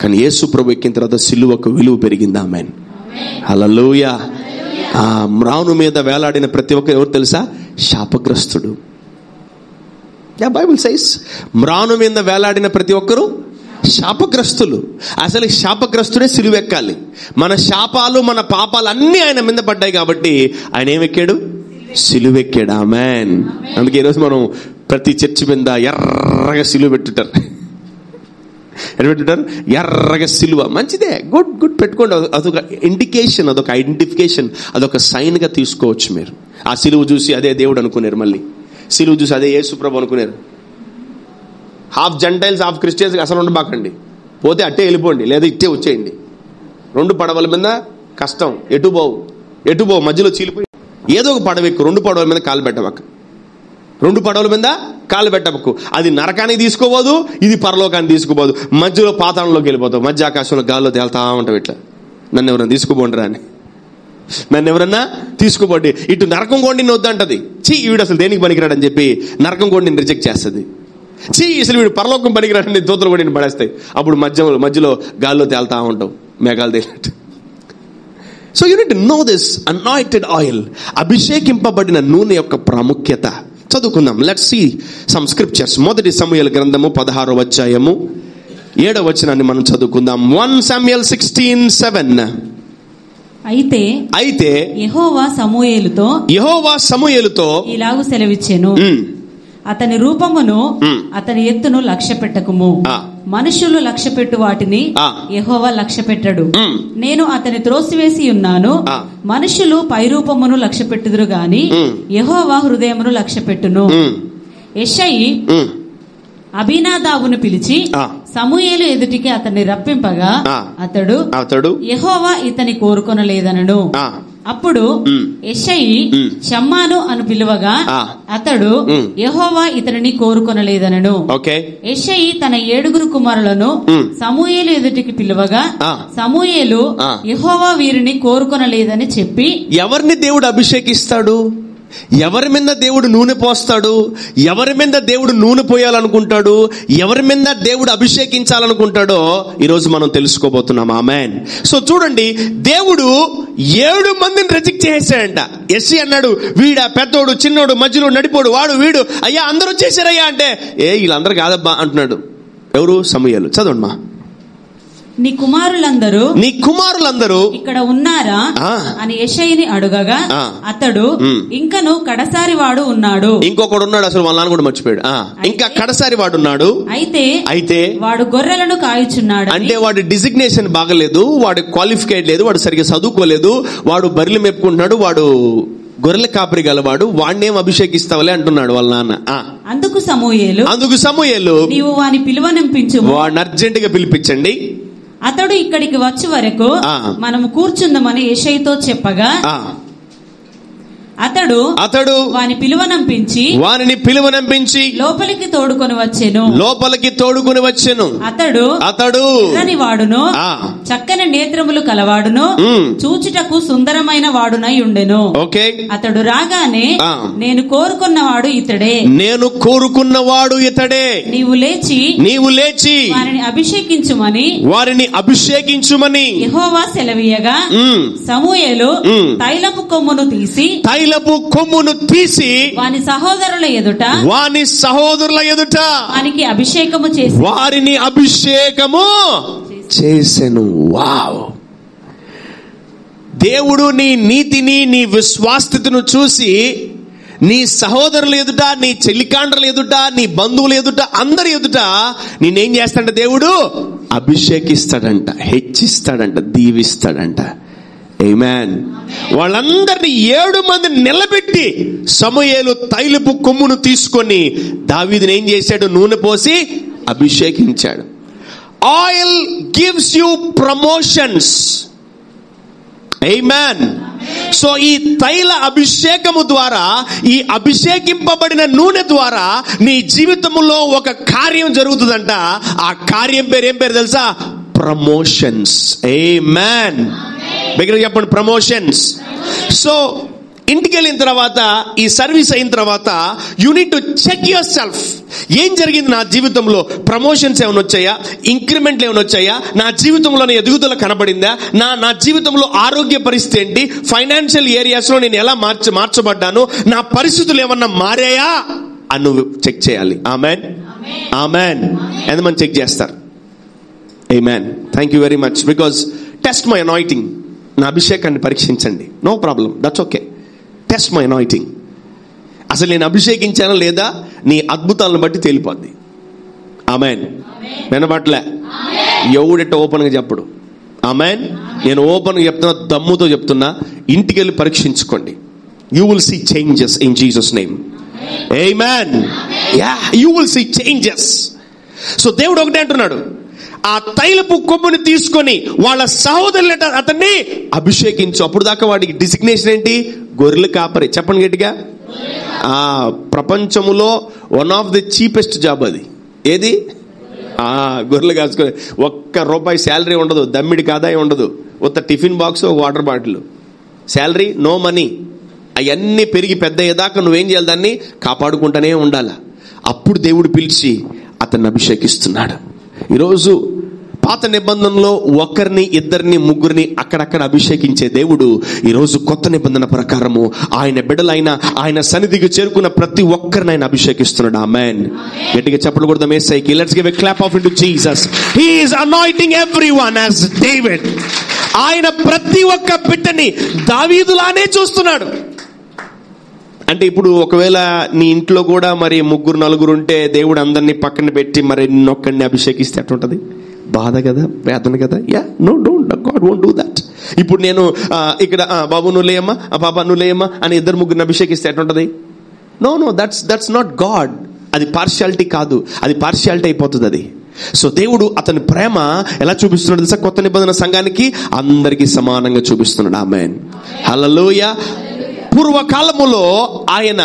కానీ యేసు ప్రభు ఎక్కిన తర్వాత సిలువకు విలువ పెరిగింది. ఆమేన్, హల్లెలూయా. ఆ మ్రాను మీద వేలాడిన ప్రతి ఒక్కరు ఎవరు తెలుసా? శాపగ్రస్తుడు. బైబిల్ సైస్ మ్రాను మీద వేలాడిన ప్రతి ఒక్కరు శాపగ్రస్తులు. అసలు శాపగ్రస్తుడే సిలువెక్కాలి. మన శాపాలు, మన పాపాలు అన్నీ ఆయన మీద పడ్డాయి కాబట్టి ఆయన ఏమెక్కాడు? సిలువెక్కాడు. ఆమేన్. అందుకే ఈరోజు మనం ప్రతి చర్చి మీద ఎర్రగా సిలువ పెట్టుతారు. పెట్టారు ఎర్రగా సిలువ. మంచిదే, గుడ్ గుడ్, పెట్టుకోండి. అదొక ఇండికేషన్, అదొక ఐడెంటిఫికేషన్, అదొక సైన్ గా తీసుకోవచ్చు మీరు. ఆ సిలువ చూసి అదే దేవుడు అనుకున్నారు, మళ్ళీ సిలువ చూసి అదే యేసుప్రభు అనుకున్నారు. హాఫ్ జెంటైల్స్ హాఫ్ క్రిస్టియన్స్ అసలు ఉండబాకండి. పోతే అట్టే వెళ్ళిపోండి, లేదా ఇట్టే వచ్చేయండి. 2 పడవల మీద కష్టం, ఎటు పోవు, మధ్యలో చీలిపోయి ఏదో ఒక పడవ ఎక్కువ. 2 పడవల మీద కాలు పెట్టవక, 2 పడవల మీద కాలు పెట్టకు. అది నరకానికి తీసుకోబోదు, ఇది పరలోకానికి తీసుకోబోదు. మధ్యలో పాతాళంలోకి వెళ్ళిపోతావు, మధ్య ఆకాశంలో గాల్లో తేలుతా ఉంటావు. ఇట్లా నన్ను ఎవరైనా తీసుకోబోండిరా అని, నన్ను ఎవరన్నా తీసుకోబోండి. ఇటు నరకం కోండి వద్దంటది. వీడు అసలు దేనికి పనికిరాడని చెప్పి నరకం కోండిని రిజెక్ట్ చేస్తుంది. అసలు వీడు పరలోకం పనికిరాడని దూతలు కూడా పడేస్తాయి. అప్పుడు మధ్యలో గాల్లో తేలుతా ఉంటావు, మేఘాలు తేలినట్టు. So you need to know this anointed oil, అభిషేకింపబడిన నూనె యొక్క ప్రాముఖ్యత. చదువుకుందాం. Let's see some scriptures. 1 సమూయేలు గ్రంథము 16వ అధ్యాయము 7వ వచనాన్ని మనం చదువుకుందాం. 1 Samuel 16:7. అయితే యెహోవా సమూయేలుతో ఇలాగు సెలవిచ్చెను, అతని రూపమును అతని ఎత్తును లక్ష్య పెట్టకుము. మనుషులు లక్ష్య పెట్టు వాటిని యెహోవా లక్ష్య పెట్టడు. నేను అతని త్రోసివేసి ఉన్నాను. మనుషులు పైరూపమును లక్ష్య పెట్టుదురు గాని యెహోవా హృదయమును లక్ష్య పెట్టును. యెషయి అబీనాదాబును పిలిచి సమూయేలు ఎదుటికి అతన్ని రప్పింపగా అతడు యెహోవా ఇతని కోరుకొనలేదనను. అప్పుడు యెషయి షమ్మాను అని పిలువగా అతడు యెహోవా ఇతనిని కోరుకొనలేదనను. యెషయి తన 7 కుమారులను సమూయేలు ఎదుటికి పిలువగా సమూయేలు యెహోవా వీరిని కోరుకొనలేదని చెప్పి. ఎవరిని దేవుడు అభిషేకిస్తాడు, ఎవరి మీద దేవుడు నూనె పోస్తాడు, ఎవరి మీద దేవుడు నూనె పోయాలనుకుంటాడు, ఎవరి మీద దేవుడు అభిషేకించాలనుకుంటాడో ఈరోజు మనం తెలుసుకోబోతున్నాం. ఆమేన్. సో చూడండి, దేవుడు 7 మందిని రిజెక్ట్ చేసేసాడంట. యెషయి అన్నాడు, వీడా పెద్దోడు, చిన్నోడు, మధ్యలో నడిపోడు, వాడు వీడు, అయ్యా అందరూ వచ్చేసారయ్యా అంటే, వీళ్ళందరూ కాదబ్బా అంటున్నాడు. ఎవరు? సమూయేలు. చదవండి. నీ కుమారులందరూ ఇక్కడ ఉన్నారా అని యెషయిని అడుగగా అతడు ఇంకను కడసారి వాడు ఉన్నాడు. ఇంకొకడు ఉన్నాడు, అసలు వాళ్ళ నాన్న కూడా మర్చిపోయాడు. ఇంకా కడసారి వాడు ఉన్నాడు. అయితే వాడు గొర్రెలను కాయుచున్నాడు. అంటే వాడి డిజిగ్నేషన్ బాగలేదు, వాడు క్వాలిఫైడ్ లేదు, వాడు సరిగ్గా చదువుకోలేదు, వాడు బర్రెలు మెప్పుకుంటున్నాడు, వాడు గొర్రెల కాపరి గలవాడు, వాడినేం అభిషేకిస్తావలే అంటున్నాడు వాళ్ళ నాన్న. అందుకు సమూయేలు నీవు వాని పిలువనంపించు, వాడిని అర్జెంట్ గా పిలిపించండి, అతడు ఇక్కడికి వచ్చే వరకు మనము కూర్చుందామని యెషయితో చెప్పగా అతడు వాని పిలువనంపించి లోపలికి తోడుకొని వచ్చెను. అతడు ఎర్రని వాడును, చక్కని నేత్రములు కలవాడును, చూచుటకు సుందరమైన వాడునై ఉండెను. అతడు రాగానే నేను కోరుకున్నవాడు ఇతడే, నీవు లేచి వారిని అభిషేకించుమని యెహోవా సెలవీయగా సమూయేలు తైలపు కొమ్మును తీసి వాని సహోదరుల ఎదుట వారిని అభిషేకము చేసెను. వావ్! దేవుడు నీ నీతిని, నీ విశ్వాసతను చూసి నీ సహోదరుల ఎదుట, నీ చెల్లికాండ్రుల ఎదుట, నీ బంధువుల ఎదుట, అందరి ఎదుట నేనేం చేస్తాడంట? దేవుడు అభిషేకిస్తాడంట, హెచ్చిస్తాడంట, దీవిస్తాడంట. ఆమేన్. వాళ్ళందరినీ 7 మందిని నిలబెట్టి సమూయేలు తైలపు కొమ్మును తీసుకొని దావీదుని ఏం చేశాడు? నూనె పోసి అభిషేకించాడు. Oil gives you promotions. Amen. So ఈ తైల అభిషేకము ద్వారా, ఈ అభిషేకింపబడిన నూనె ద్వారా నీ జీవితంలో ఒక కార్యం జరుగుతుందంట. ఆ కార్యం పేరు ఏం పేరు తెలుసా? ప్రమోషన్స్. ఆమేన్. దగ్గర చెప్పండి, ప్రమోషన్స్. సో ఇంటికి వెళ్ళిన తర్వాత, ఈ సర్వీస్ అయిన తర్వాత you need to check yourself. ఏం జరిగింది నా జీవితంలో? ప్రమోషన్స్ ఏమైనా వచ్చాయా? ఇంక్రిమెంట్లు ఏమైనా వచ్చాయా? నా జీవితంలో ఎదుగుదల కనబడిందా? నా జీవితంలో ఆరోగ్య పరిస్థితి ఏంటి? ఫైనాన్షియల్ ఏరియాస్ లో నేను ఎలా మార్చబడ్డాను? నా పరిస్థితులు ఏమన్నా మారాయా అని నువ్వు చెక్ చేయాలి. ఆమేన్. ఆమేన్. ఎంతమంది చెక్ చేస్తారు? Amen. Thank you very much. Because test my anointing. నా అభిషేకాన్ని పరీక్షించండి. No problem, that's okay. Test my anointing. అసలు నేను అభిషేకించానా లేదా నీ అద్భుతాలను బట్టి తేలిపోద్ది. ఆమేన్. వినబట్లే? ఎవడెట్ట ఓపెన్ గా చెప్పడు. ఆమేన్. నేను ఓపెన్ గా చెప్తున్నా, దమ్ముతో చెప్తున్నా. ఇంటికి వెళ్ళి పరీక్షించుకోండి. You will see changes in Jesus name. Amen. Yeah, you will see changes. So దేవుడు ఒకటే అంటున్నాడు, ఆ తైలపు కొమ్ముని తీసుకొని వాళ్ళ సహోదరులు అతన్ని అభిషేకించు. అప్పుడు దాకా వాడికి డిసిగ్నేషన్ ఏంటి? గొర్రెలు కాపరి. చెప్పండి గట్టిగా. ప్రపంచములో one of the cheapest job అది. ఏది? గొర్రెలు కాసుకొని. ₹1 శాలరీ ఉండదు, దమ్మిడి ఆదాయం ఉండదు. ఒక టిఫిన్ బాక్స్, ఒక water bottle. Salary no money. అవన్నీ పెరిగి పెద్ద అయ్యేదాకా నువ్వేం చేయాలి? దాన్ని కాపాడుకుంటూనే ఉండాలి. అప్పుడు దేవుడు పిలిచి అతన్ని అభిషేకిస్తున్నాడు. ఈరోజు పాత నిబంధనలో ఒకరిని, ఇద్దరిని, ముగ్గురిని అక్కడక్కడ అభిషేకించే దేవుడు ఈరోజు కొత్త నిబంధన ప్రకారము ఆయన బిడ్డలైన, ఆయన సన్నిధికి చేరుకున్న ప్రతి ఒక్కరిని ఆయన అభిషేకిస్తున్నాడు. ఆమేన్. గట్టిగా చెప్పలు కొడదాం యేసయ్యకి. Let's give a clap of into Jesus. He is anointing everyone as David. ఆయన ప్రతి ఒక్క బిడ్డని దావీదులానే చూస్తున్నాడు. అంటే ఇప్పుడు ఒకవేళ నీ ఇంట్లో కూడా మరి 3-4 ఉంటే దేవుడు అందరినీ పక్కన పెట్టి మరి నిన్నొక్కడిని అభిషేకిస్తే ఎట్లుంటది? బాధ కదా, వేదన కదా. Yeah, no, don't, God won't do that. ఇప్పుడు నేను ఇక్కడ బాబు నువ్వులేయమ్మా, బాబా నువ్వులేయమ్మా అని 2-3 అభిషేకిస్తే ఎట్లుంటది? No, that's not God. అది పార్షియాలిటీ కాదు, అది పార్షియాలిటీ అయిపోతుంది అది. సో దేవుడు అతని ప్రేమ ఎలా చూపిస్తున్నాడు తెలుసా? కొత్త నిబంధన సంఘానికి అందరికీ సమానంగా చూపిస్తున్నాడు. ఆమేన్. హల్లెలూయా. పూర్వకాలములో ఆయన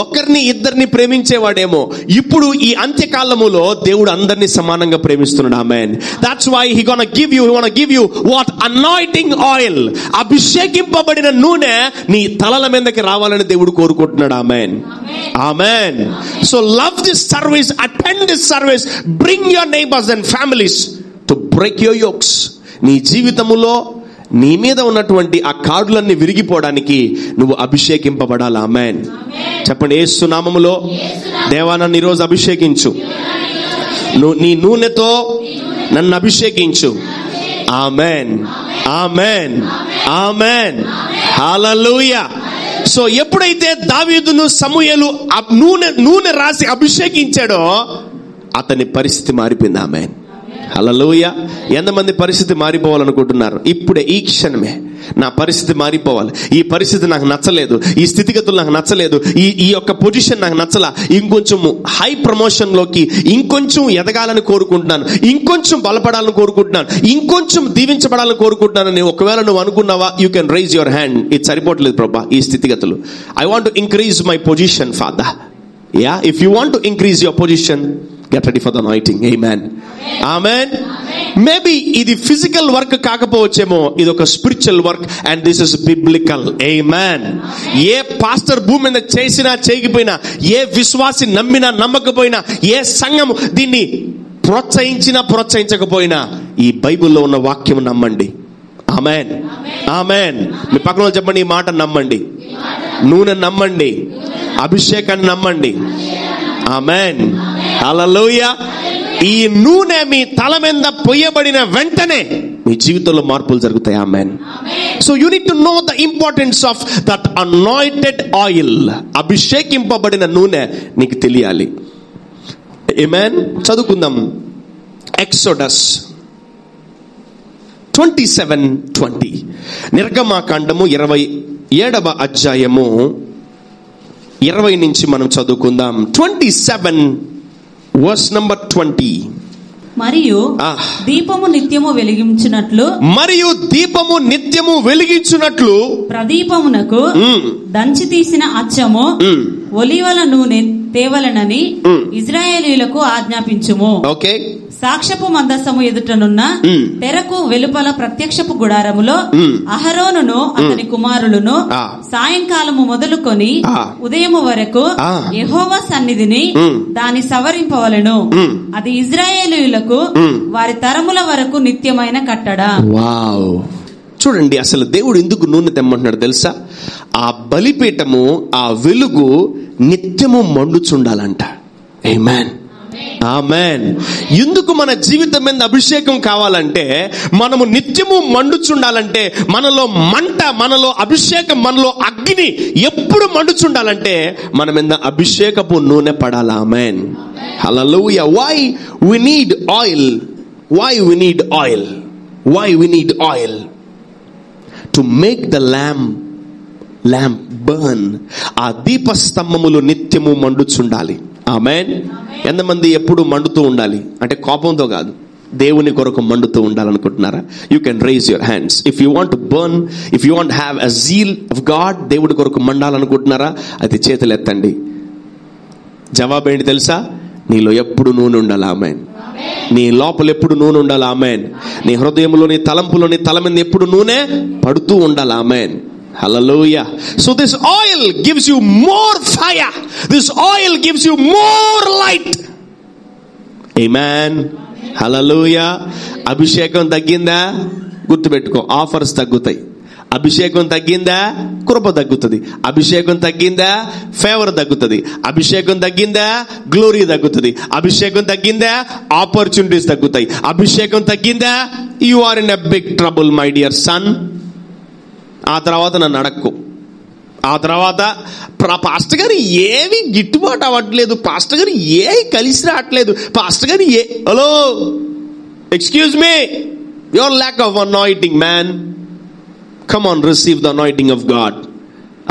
ఒకరిని, ఇద్దరిని ప్రేమించేవాడేమో. ఇప్పుడు ఈ అంత్యకాలములో దేవుడు అందరినీ సమానంగా ప్రేమిస్తున్నాడు. Amen. That's why he gonna give you what? Anointing oil. అభిషేకింపబడిన నూనె నీ తలల మీదకి రావాలని దేవుడు కోరుకుంటున్నాడు. Amen. Amen. So love this service, attend this service, bring your neighbours and families to break your yokes. నీ జీవితములో నీ మీద ఉన్నటువంటి ఆ కాడులన్నీ విరిగిపోవడానికి నువ్వు అభిషేకింపబడాలి. ఆమేన్. చెప్పండి, యేసు నామములో దేవా నన్ను ఈరోజు అభిషేకించు, నీ నూనెతో నన్ను అభిషేకించు. ఆమేన్. ఆమేన్. ఆమేన్. హల్లెలూయా. సో ఎప్పుడైతే దావీదును సమూయేలు నూనె రాసి అభిషేకించాడో అతని పరిస్థితి మారిపోయింది. ఆమేన్. హల్లెలూయా. ఎంతమంది పరిస్థితి మారిపోవాలనుకుంటున్నారు? ఇప్పుడే, ఈ క్షణమే నా పరిస్థితి మారిపోవాలి. ఈ పరిస్థితి నాకు నచ్చలేదు, ఈ స్థితిగతులు నాకు నచ్చలేదు, ఈ యొక్క పొజిషన్ నాకు నచ్చలా. ఇంకొంచెం హై ప్రమోషన్ లోకి ఇంకొంచెం ఎదగాలని కోరుకుంటున్నాను, ఇంకొంచెం బలపడాలని కోరుకుంటున్నాను, ఇంకొంచెం దీవించబడాలని కోరుకుంటున్నాను. ఒకవేళ నువ్వు అనుకున్నావా, you can raise your hand. ఇది సరిపోవట్లేదు ప్రభా ఈ స్థితిగతులు. I want to increase my position father. Yeah, if you want to increase your position, get ready for the anointing. Amen. Amen. Maybe ఇది ఫిజికల్ వర్క్ కాకపోవచ్చేమో, ఇది ఒక spiritual work and this is biblical. Amen. A pastor భూమి మీద చేసినా చేయకపోయినా, ఏ విశ్వాసి నమ్మినా నమ్మకపోయినా, ఏ సంఘం దీన్ని ప్రోత్సహించకపోయినా ఈ బైబిల్లో ఉన్న వాక్యం నమ్మండి. ఆమేన్. ఆమేన్. మీ పక్కన చెప్పండి, ఈ మాట నమ్మండి, నూనె నమ్మండి, అభిషేకాన్ని నమ్మండి. ఆమేన్. హల్లెలూయా. ఈ నూనె మీ తల మీద పొయ్యబడిన వెంటనే మీ జీవితంలో మార్పులు జరుగుతాయి. Amen. So you need to know the importance of that anointed oil. అభిషేకింపబడిన నూనె నీకు తెలియాలి. ఆమేన్. చదువుకుందాం. ఎక్సోడస్ 27:20. నిర్గమాకాండము 27వ అధ్యాయము 20 నుంచి మనం చదువుకుందాం. 27 verse number 20. మరియు దీపము నిత్యము వెలిగించునట్లు ప్రదీపమునకు దంచి తీసిన అచ్చము ఒలీవల నూనె తేవలనని ఇశ్రాయేలీయులకు ఆజ్ఞాపించుము. ఓకే. సాక్ష్యపు మందసము ఎదుటనున్న తెరకు వెలుపల ప్రత్యక్షపు గుడారములో అహరోనును అతని కుమారులను సాయంకాలము మొదలుకొని ఉదయము వరకు యెహోవా సన్నిధిని దాని సవరింపవలెను. అది ఇశ్రాయేలీయులకు వారి తరముల వరకు నిత్యమైన కట్టడ. వావ్. చూడండి, అసలు దేవుడు ఎందుకు నూనె తెమ్మంటున్నాడు తెలుసా? ఆ బలిపీఠము, ఆ వెలుగు నిత్యము మండుచుండాలంట. ఆమేన్. ఆమేన్. ఎందుకు మన జీవితం మీద అభిషేకం కావాలంటే, మనము నిత్యము మండుచుండాలంటే, మనలో మంట, మనలో అభిషేకం, మనలో అగ్ని ఎప్పుడు మండుచుండాలంటే మన మీద అభిషేకపు నూనె పడాలి. ఆమేన్. హల్లెలూయా. why we need oil? why we need oil? why we need oil? to make the lamp burn. ఆ దీపస్తంభములు నిత్యము మండుచుండాలి. ఆమేన్. ఎంతమంది ఎప్పుడు మండుతూ ఉండాలి అంటే కోపంతో కాదు, దేవుని కొరకు మండుతూ ఉండాలనుకుంటున్నారా? You can raise your hands if you want to burn, if you want have a zeal of God. దేవుడి కొరకు మండాలనుకుంటున్నారా? అయితే చేతులు ఎత్తండి. జవాబు ఏంటి తెలుసా? నీలో ఎప్పుడు నూనె ఉండాలి. ఆమేన్. నీ లోపల ఎప్పుడు నూనె ఉండాలి. ఆమేన్. నీ హృదయంలో, నీ తలంపులో, నీ తల మీద ఎప్పుడు నూనె పడుతూ ఉండాలి. ఆమేన్. Hallelujah. So this oil gives you more fire. This oil gives you more light. Amen. Hallelujah. అభిషేకం తగ్గిందా? గుర్తుపెట్టుకో, ఆఫర్స్ తగ్గుతాయి. అభిషేకం తగ్గిందా? కృప తగ్గుతుంది. అభిషేకం తగ్గిందా? ఫేవర్ తగ్గుతుంది. అభిషేకం తగ్గిందా? గ్లోరీ తగ్గుతుంది. అభిషేకం తగ్గిందా? ఆపర్చునిటీస్ తగ్గుతాయి. అభిషేకం తగ్గిందా? You are in a big trouble my dear son. ఆ తర్వాత నన్ను అడక్కు. ఆ తర్వాత పాస్టర్ గారు ఏవి గిట్టుబాటు అవ్వట్లేదు, పాస్టర్ గారు ఏ కలిసి రావట్లేదు, పాస్టర్ గారు hello excuse me, your lack of anointing man. Come on, receive the anointing of God.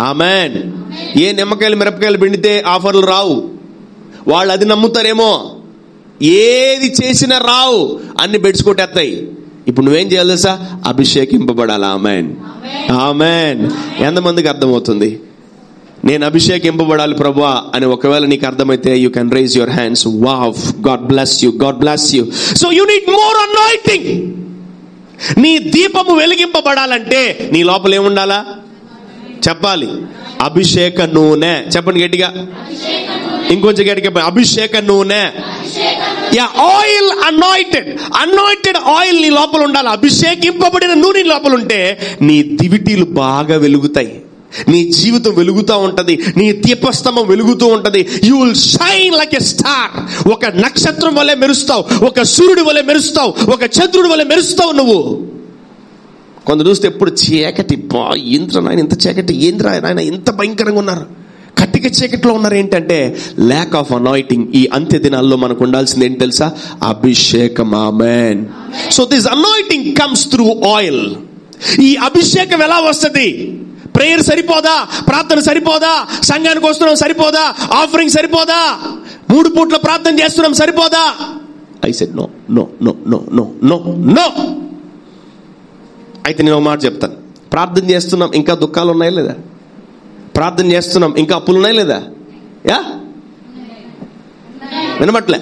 Amen. ఏ నిమ్మకాయలు మిరపకాయలు పిండితే ఆఫర్లు రావు. వాళ్ళు అది నమ్ముతారేమో. ఏది చేసినా రావు, అన్ని బెడ్స్ కొట్టేస్తాయి. ఇప్పుడు నువ్వేం చేయాలి తెలుసా? అభిషేకింపబడాలి. ఆమేన్. ఆమేన్. ఎంతమందికి అర్థమవుతుంది? నేను అభిషేకింపబడాలి ప్రభువా అని ఒకవేళ నీకు అర్థమైతే you can raise your hands. Wow, God bless you, God bless you. So you need more anointing. నీ దీపము వెలిగింపబడాలంటే నీ లోపల ఏముండాలా? చెప్పాలి. అభిషేక నూనె. చెప్పండి గట్టిగా, ఇంకొంచెం గట్టిగా. అభిషేక నూనె. ఆయిల్, అనాయింటెడ్ ఆయిల్ నీ లోపల ఉండాలి. అభిషేకింపబడిన నూనె లోపల ఉంటే నీ దివిటీలు బాగా వెలుగుతాయి. నీ జీవితం వెలుగుతూ ఉంటది. నీ దీపస్తంభం వెలుగుతూ ఉంటది. You will shine like a star. ఒక నక్షత్రం వలె మెరుస్తావు, ఒక సూర్యుడి వలె మెరుస్తావు, ఒక చంద్రుడి వలె మెరుస్తావు నువ్వు. కొందరు చూస్తే ఎప్పుడు చీకటి, నాయన ఇంత చీకటి, ఏంద్రా నాయన ఇంత భయంకరంగా ఉన్నారు, కట్టిక చీకట్లో ఉన్నారు. ఏంటంటే ల్యాక్ ఆఫ్ అనాయింటింగ్. ఈ అంత్య దినాల్లో మనకు ఉండాల్సింది ఏంటి తెలుసా? అభిషేకం. Amen. So this anointing comes through oil. ఈ అభిషేకం ఎలా వస్తుంది? ప్రేయర్ సరిపోదా? ప్రార్థన సరిపోదా? సంఘానికి వస్తున్నాం సరిపోదా? ఆఫరింగ్ సరిపోదా? 3 పూట్ల ప్రార్థన చేస్తున్నాం సరిపోదా? I said no no no no no no no. అయితే నేను ఒక మాట చెప్తాను. ప్రార్థన చేస్తున్నాం, ఇంకా దుఃఖాలు ఉన్నాయా లేదా? ప్రార్థన చేస్తున్నాం, ఇంకా అప్పులు ఉన్నాయి లేదా? యా, వినమట్లే.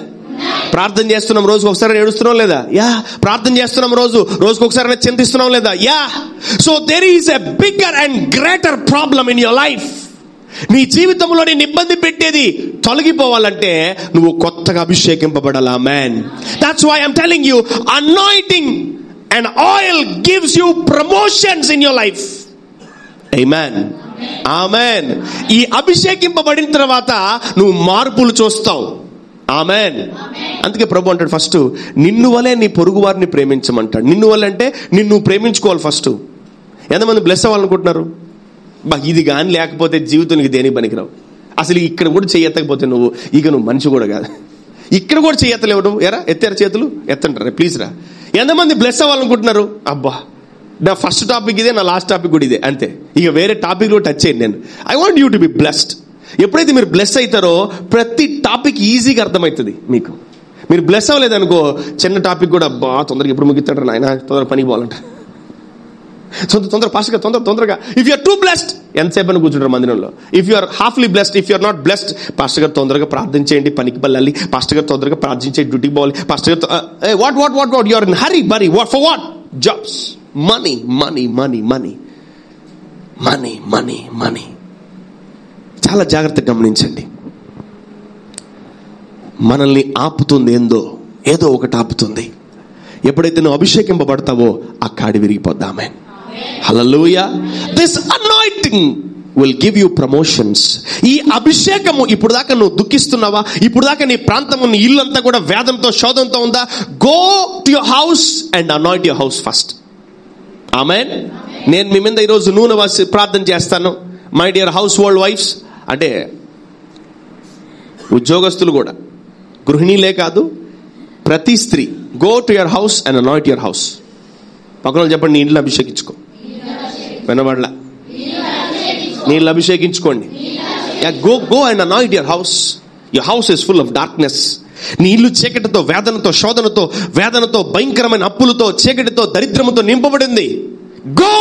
ప్రార్థన చేస్తున్నాం, రోజుకు ఒకసారి ఏడుస్తున్నాం లేదా? యా. ప్రార్థన చేస్తున్నాం, రోజుకు ఒకసారి చింతిస్తున్నాం లేదా? Yeah. So there is a bigger and greater problem in your life. నీ జీవితంలో నేను ఇబ్బంది పెట్టేది తొలగిపోవాలంటే నువ్వు కొత్తగా అభిషేకింపబడాలి. Amen. That's why I'm telling you, anointing and oil gives you promotions in your life. Amen. Amen. ఈ అభిషేకింపబడిన తర్వాత నువ్వు మార్పులు చూస్తావు. ఆమేన్. అందుకే ప్రభు అంటాడు, ఫస్ట్ నిన్ను వలే నీ పొరుగు వారిని ప్రేమించమంటాడు. నిన్ను వలే అంటే నిన్ను ప్రేమించుకోవాలి ఫస్ట్. ఎంతమంది బ్లెస్ అవ్వాలనుకుంటున్నారు? ఇది కానీ లేకపోతే జీవితానికి దేనికి పనికిరావు. అసలు ఇక్కడ కూడా చెయ్యకపోతే నువ్వు మనిషి కూడా కాదు. ఇక్కడ కూడా చెయ్యలేవు నువ్వు. ఎరా ఎత్తారు చేతులు? ఎత్తంటారా ప్లీజ్ రా. ఎంతమంది బ్లెస్ అవ్వాలనుకుంటున్నారు? అబ్బా, నా ఫస్ట్ టాపిక్ ఇదే, నా లాస్ట్ టాపిక్ కూడా ఇదే, అంతే. ఇక వేరే టాపిక్ లో టచ్ చేయండి. నేను I want you to be blessed. ఎప్పుడైతే మీరు బ్లెస్ అవుతారో ప్రతి టాపిక్ ఈజీగా అర్థమవుతుంది మీకు. మీరు బ్లెస్ అవ్వలేదనుకో, చిన్న టాపిక్ కూడా అబ్బా తొందరగా ఎప్పుడు ముగిస్తాడు నాయన, తొందరగా పనికి పోవాలంట, తొందరగా ఫాస్ట్గా తొందరగా. ఇఫ్ యూఆర్ టూ బ్లెస్డ్ ఎంతసేపు అని కూర్చుంటారు మందిరంలో. If you're halfly blessed, if you're not blessed, pastor గారు తొందరగా ప్రార్థన చేయండి, పనికి వెళ్ళాలి, పాస్టర్ గారు తొందరగా ప్రార్థించే డ్యూటీకి పోవాలి, పాస్టర్ గారు what you are in hurry burry, what for what? Jobs, money money money money money money money. చాలా జాగ్రత్తగా గమనించండి. మనల్ని ఆపుతుంది ఏదో ఒకటి ఆపుతుంది. ఎప్పుడైతే నువ్వు అభిషేకింపబడతావో ఆ కాడి విరిగిపోద్దామే. Hallelujah. This anointing will give you promotions. ఈ అభిషేకము, ఇప్పుడు దాకా నువ్వు దుఃఖిస్తున్నావా? ఇప్పుడు దాకా నీ ప్రాంతము, నీ ఇల్లు అంతా కూడా వేదంతో శోధంతో ఉందా? Go to your house and anoint your house first. ఆమేన్. నేను మీ మీద ఈరోజు నూనె వాసి ప్రార్థన చేస్తాను. My dear household wives, అంటే ఉద్యోగస్తులు కూడా, గృహిణీలే కాదు, ప్రతి స్త్రీ, go to your house and anoint your house. పక్కన చెప్పండి, నీ ఇంట్లో అభిషేకించుకో. వినబడలా? నీళ్ళు అభిషేకించుకోండి. Go and anoint your house. Your house is full of darkness. నీ ఇల్లు చీకటితో, వేదనతో, వేదనతో, భయంకరమైన అప్పులతో, చీకటితో, దరిద్రముతో నింపబడింది. Go